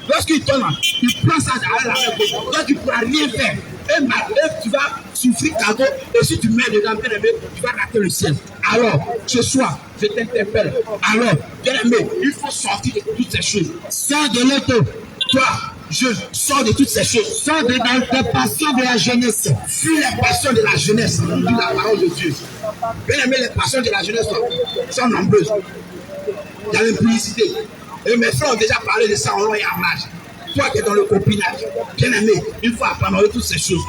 lorsqu'il tombe, il prend ça à la main. Donc, tu ne pourras rien faire. Et tu vas souffrir cadeau. Et si tu mets dedans, bien aimé, tu vas rater le ciel. Alors, ce soir, je t'interpelle. Alors, bien aimé, il faut sortir de toutes ces choses. Sors de l'auto. Toi, Je sors de toutes ces choses. Sors des passions de la jeunesse. Fuis les passions de la jeunesse. Dit la parole de Dieu. Bien aimé, les passions de la jeunesse sont nombreuses. Il y a l'impudicité. Et mes frères ont déjà parlé de ça en long et en large. Toi qui es dans le copinage, bien aimé, il faut abandonner toutes ces choses.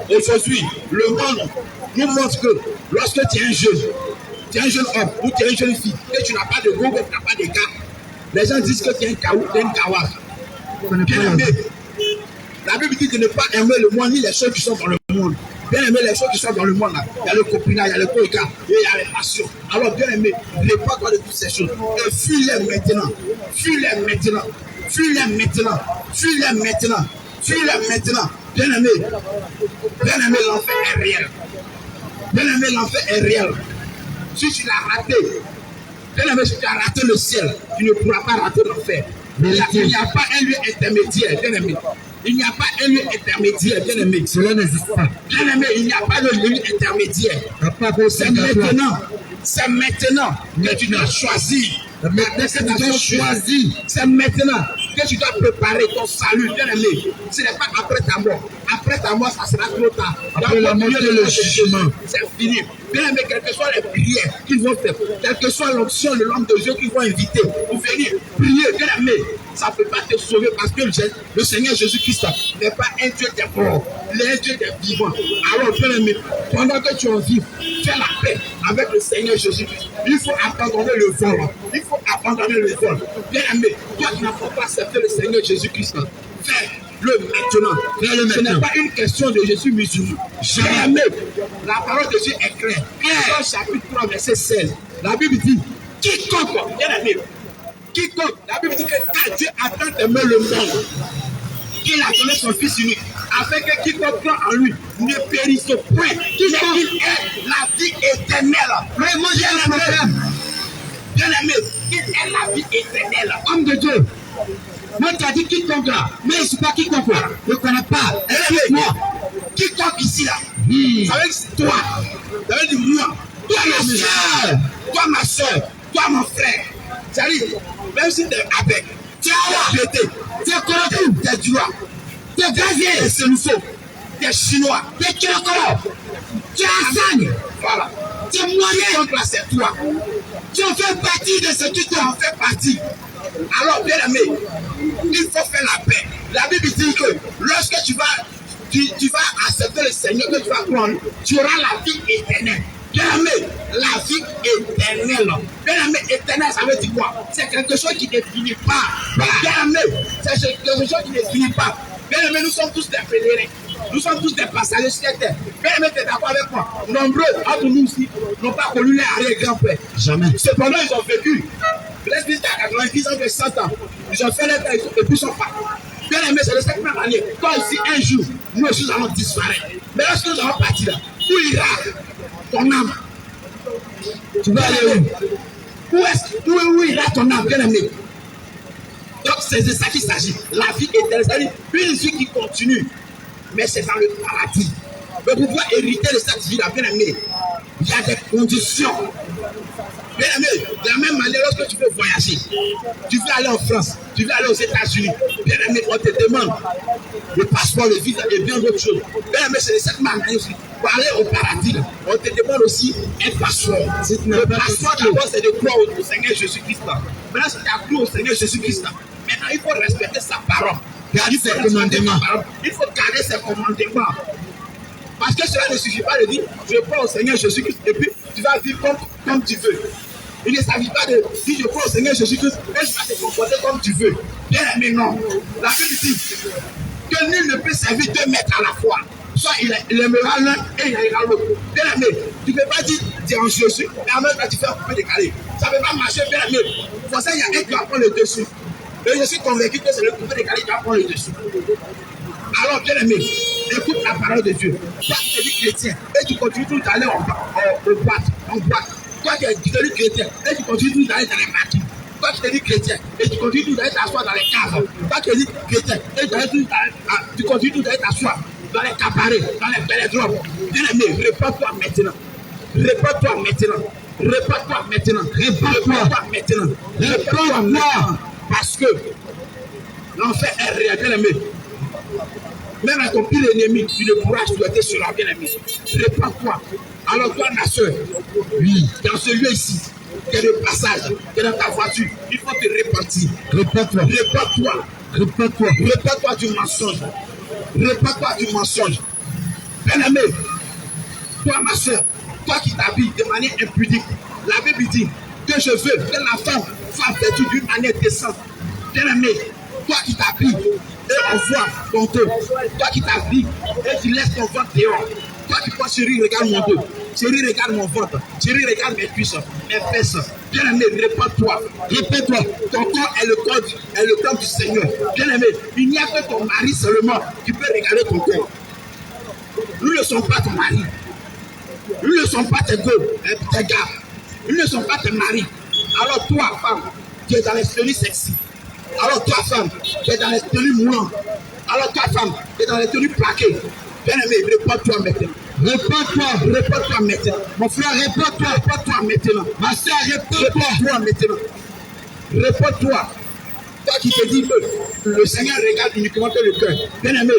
Aujourd'hui, le monde nous montre que lorsque tu es un jeune homme ou tu es une jeune fille, et tu n'as pas de gros, tu n'as pas de gars, les gens disent que tu es un kaou, tu es une kawa. Bien aimé, la Bible dit de ne pas aimer le monde ni les choses qui sont dans le monde. Bien aimé, les choses qui sont dans le monde, là, il y a le copinage, il y a le coïca, et il y a les passions. Alors bien aimé, réponds-toi de toutes ces choses. Et fuis-les maintenant. Fuis-les maintenant. Fuis-les maintenant. Fuis-les maintenant. Fuis-les maintenant. Bien aimé, l'enfer est réel. Bien aimé, l'enfer est réel. Si tu l'as raté, bien aimé, si tu as raté le ciel, tu ne pourras pas rater l'enfer. Il n'y a pas un lieu intermédiaire, bien aimé. Il n'y a pas un lieu intermédiaire, bien aimé. Cela n'existe pas. Bien aimé, il n'y a pas de lieu intermédiaire. C'est maintenant que tu dois choisir. C'est maintenant que tu dois préparer ton salut, bien aimé. Ce n'est pas après ta mort. Après ta mort, ça sera trop tard. Après la mort, le jugement. C'est fini. Bien aimé, quelles que soient les prières qu'ils vont faire, quelle que soit l'onction de l'homme de Dieu qu'ils vont inviter pour venir prier, bien aimé, ça ne peut pas te sauver parce que le Seigneur Jésus-Christ n'est pas un Dieu des morts, il est un Dieu des vivants. Alors, bien aimé, pendant que tu en vis, fais la paix avec le Seigneur Jésus-Christ. Il faut abandonner le vol. Il faut abandonner le vol. Bien aimé, toi qui n'as pas accepté le Seigneur Jésus-Christ, fais-le maintenant. Ce n'est pas une question de Jésus musulman. Bien aimé, la parole de Dieu est claire. Dans chapitre 3, verset 16, la Bible dit, quiconque, bien aimé, quiconque, la Bible dit que quand Dieu a tant aimé le monde, qu'il a donné son Fils unique, afin que quiconque croit en lui ne périsse point, qu'il ait la vie éternelle. Vraiment, bien aimé, qu'il ait la vie éternelle. Homme de Dieu, moi tu as dit quiconque là, mais je ne sais pas quiconque là, je ne connais pas. Moi, quiconque ici là, ça veut dire toi, ça veut dire moi, toi ma soeur, toi mon frère. C'est-à-dire, même si tu es avec, tu es pété, tu es corrompu, tu es droit, tu es gazier, c'est nous faux, tu es chinois, tu es kirokoro, tu es Hassan, voilà, tu es moyen, donc là c'est toi. Tu en fais partie de ce que tu en fais partie. Alors bien aimé, il faut faire la paix. La Bible dit que lorsque tu vas accepter le Seigneur, que tu vas prendre, tu auras la vie éternelle. Bien aimé, la vie éternelle. Bien aimé, éternel, ça veut dire quoi? C'est quelque chose qui ne finit pas. Bien aimé, c'est quelque chose qui ne finit pas. Bien aimé, nous sommes tous des pèlerins. Nous sommes tous des passagers sur terre. Bien aimé, tu es d'accord avec moi? Nombreux entre nous aussi n'ont pas connu les arrière-grands-pères. Jamais. Cependant, ils ont vécu. Laisse dire à 90 ans, de 100 ans. Ils ont fait les temps et puis ils sont pas. Bien aimé, c'est le 7e année. Toi ici, un jour, nous aussi allons disparaître. Mais lorsque nous allons partir là, où ira ton âme? Tu vas aller où? Où ira ton âme, bien aimé? Donc c'est de ça qu'il s'agit. La vie éternelle, c'est-à-dire une vie qui continue. Mais c'est dans le paradis. Mais pour pouvoir hériter de cette vie-là, bien aimé, il y a des conditions. Bien aimé, de la même manière, lorsque tu veux voyager, tu veux aller en France, tu veux aller aux États-Unis, bien aimé, on te demande le passeport, le visa et bien d'autres choses. Bien aimé, c'est de cette manière aussi. Pour aller au paradis, on te demande aussi un passeport. Le passeport d'abord, c'est de croire au Seigneur Jésus-Christ. Maintenant, si tu as cru au Seigneur Jésus-Christ, maintenant il faut respecter sa parole. Garder ses commandements. Il faut garder ses commandements. Parce que cela ne suffit pas de dire, je crois au Seigneur Jésus-Christ et puis tu vas vivre comme tu veux. Il ne s'agit pas de dire, je crois au Seigneur Jésus-Christ et tu vas te comporter comme tu veux. Bien aimé, non. La Bible dit que nul ne peut servir 2 maîtres à la fois. Soit il aimera l'un et il aimera l'autre. Bien aimé, tu ne peux pas dire, tu es en Jésus et en même temps tu fais un peu décalé. Ça ne peut pas marcher, bien aimé. Pour ça, il y a un qui va prendre le dessus. Et je suis convaincu que c'est le coupé décalé qui va prendre le dessus. Alors, bien aimé, écoute la parole de Dieu. Toi, tu es chrétien et tu continues tout d'aller en boîte. Toi, tu es chrétien et tu continues tout d'aller dans les maquis. Toi, tu es chrétien et tu continues tout d'aller t'asseoir dans les caves. Toi, tu es chrétien et tu continues tout d'aller t'asseoir dans les cabarets, dans les vélodromes. Bien aimé, réponds-toi maintenant. Réponds-toi maintenant. Réponds-toi maintenant. Réponds-toi maintenant. Réponds-toi maintenant. Parce que L'enfer est réel, bien aimé. Même à ton pire ennemi, tu ne pourras souhaiter cela, bien aimé. Répands-toi. Alors toi, ma soeur, oui, dans ce lieu ici, qui est le passage, qui est dans ta voiture, il faut te repentir. Répands-toi. Répands-toi. Répands-toi. Répands-toi du mensonge. Répands-toi du mensonge. Bien aimé, toi, ma soeur, toi qui t'habilles de manière impudique, la Bible dit que je veux que la femme soit vêtue d'une manière décente. Bien aimé, toi qui t'habilles et on voit ton dos, toi qui t'habilles et tu laisses ton ventre dehors, toi qui penses chérie, regarde mon dos, chérie, regarde mon ventre, chérie, regarde mes cuisses, mes fesses. Bien aimé, répands-toi, répète-toi, ton corps est le corps du Seigneur. Bien aimé, il n'y a que ton mari seulement qui peut regarder ton corps. Nous ne sommes pas ton mari. Nous ne sommes pas tes gars. Nous ne sommes pas tes maris. Alors toi, femme, tu es dans les tenues sexy. Alors toi, femme, tu es dans les tenues moulantes. Alors toi, femme, tu es dans les tenues plaquées. Bien aimé, réponds-toi maintenant. Réponds-toi maintenant. Mon frère, réponds-toi maintenant. Ma soeur, réponds-toi maintenant. Réponds-toi. Toi qui te dis que le Seigneur regarde uniquement le cœur. Bien aimé,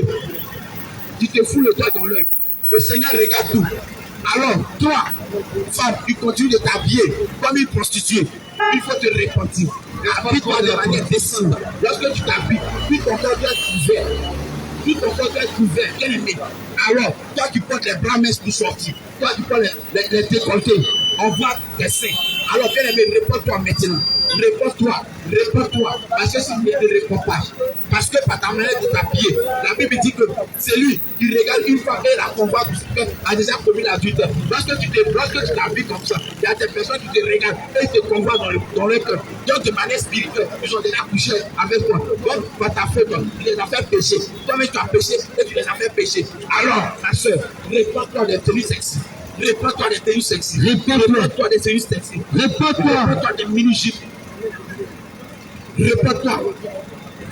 tu te fous le doigt dans l'œil. Le Seigneur regarde tout. Alors, toi, femme, tu continues de t'habiller comme une prostituée. Il faut te repentir. Habille-toi de manière décente. Lorsque tu t'habilles, puis ton corps doit être couvert. Puis ton corps doit être couvert, bien aimé. Alors, toi qui portes les bras minces pour sortir, toi qui portes les décolletés, on voit tes seins. Alors, bien aimé, réponds-toi maintenant. Réponds-toi. Parce que si tu ne te réponds pas, parce que par ta manière de t'habiller, la Bible dit que c'est lui qui regarde une femme et la convoite a déjà commis l'adultère. Lorsque tu t'habilles comme ça, il y a des personnes qui te regardent et te convoitent dans leur cœur. Donc, de manière spirituelle, ils ont déjà couché avec toi. Donc, par ta faute, tu les as fait pécher. Toi-même, tu as péché et tu les as fait pécher. Alors, ma soeur, réponds-toi des tenues sexy. Réponds-toi des tenues sexy. Réponds-toi des tenues sexy. Réponds-toi des mini-jupes. Réponds-toi.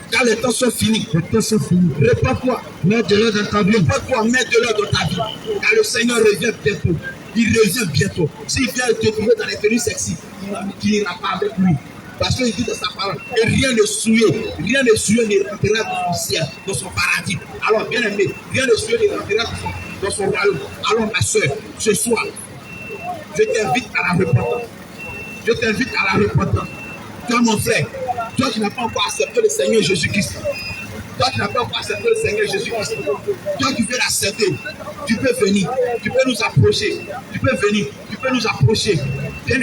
Car les temps sont finis. Réponds-toi. Mets de l'ordre dans ta vie. Réponds-toi, mets de l'ordre dans ta vie. Car le Seigneur revient bientôt. Il revient bientôt. S'il vient te trouver dans les tenues sexy, il n'ira pas avec lui. Parce qu'il dit dans sa parole, et rien ne souillé ne rentrera dans son ciel, dans son paradis. Alors, bien aimé, rien ne souillé ne rentrera dans son royaume. Alors, ma soeur, ce soir, je t'invite à la repentance. Toi, mon frère, toi qui n'as pas encore accepté le Seigneur Jésus-Christ, toi qui veux l'accepter, tu peux venir, tu peux nous approcher, Bien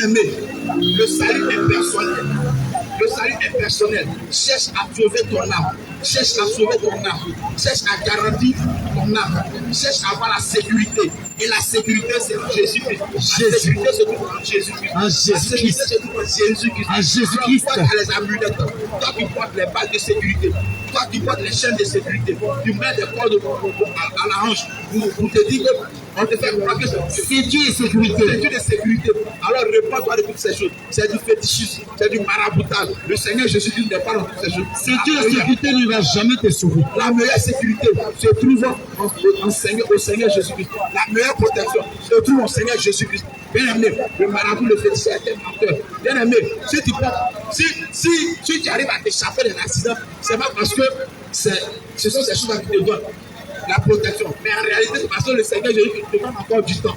aimé, le salut est personnel. Cherche à sauver ton âme. Cherche à garantir ton âme. Cherche à avoir la sécurité. Et la sécurité, c'est en Jésus-Christ. La sécurité se trouve en Jésus-Christ. Toi qui as les amulettes, toi qui portes les balles de sécurité, toi qui portes les chaînes de sécurité, tu mets des cordes à la hanche pour te dire qu'on te fait croire que c'est Dieu de sécurité. Alors réponds-toi de toutes ces choses. C'est du fétichisme, c'est du maraboutage. Le Seigneur Jésus-Christ n'est pas dans toutes ces choses. Dieu de sécurité ne va jamais te sauver. La meilleure sécurité se trouve au Seigneur Jésus-Christ. La meilleure protection se trouve au Seigneur Jésus-Christ. Bien aimé, le marabout, le féticheur est un menteur. Bien aimé, si tu arrives à t'échapper d'un accident, c'est pas parce que ce sont ces choses qui te donnent la protection. Mais en réalité, c'est parce que le Seigneur Jésus te donne encore du temps.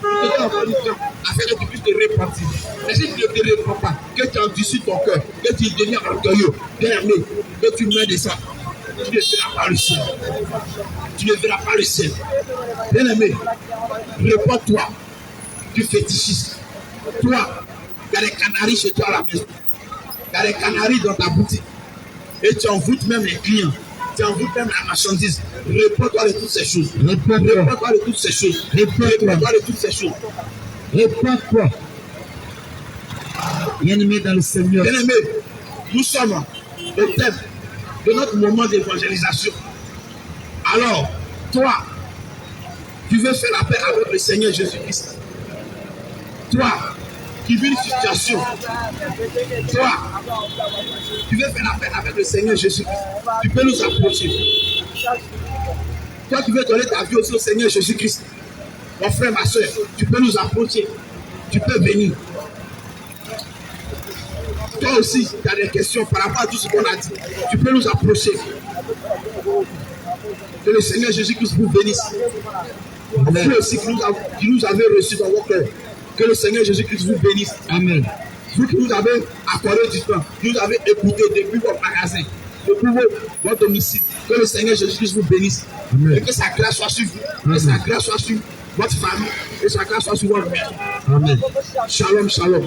Il te donne encore du temps afin que tu puisses te repentir. Mais si tu ne te réponds pas, que tu endurcis ton cœur, que tu deviens orgueilleux, bien aimé, que tu meurs de ça, tu ne verras pas le ciel. Bien aimé, réponds-toi du fétichisme. Toi, il y a des canaris chez toi à la maison. Il y a des canaris dans ta boutique. Et tu envoûtes même les clients. Tu envoûtes même la marchandise. Réponds-toi de toutes ces choses. Réponds-toi de toutes ces choses. Réponds-toi. Bien-aimé dans le Seigneur. Bien-aimé, nous sommes au thème de notre moment d'évangélisation. Alors, toi, tu veux faire la paix avec le Seigneur Jésus-Christ. Toi, qui vis une situation. Toi, tu veux faire la paix avec le Seigneur Jésus-Christ. Tu peux nous approcher. Toi qui veux donner ta vie aussi au Seigneur Jésus-Christ. Mon frère, ma soeur, tu peux nous approcher. Tu peux venir. Toi aussi, tu as des questions par rapport à tout ce qu'on a dit. Tu peux nous approcher. Que le Seigneur Jésus-Christ vous bénisse. Vous aussi qui nous avez reçus dans vos cœurs. Que le Seigneur Jésus-Christ vous bénisse. Amen. Vous qui nous avez accordé du temps, qui nous avez écouté depuis votre magasin, depuis votre domicile. Que le Seigneur Jésus-Christ vous bénisse. Amen. Et que sa grâce soit sur vous. Amen. Que sa grâce soit sur votre famille. Et sa grâce soit sur votre maison. Amen. Shalom, shalom.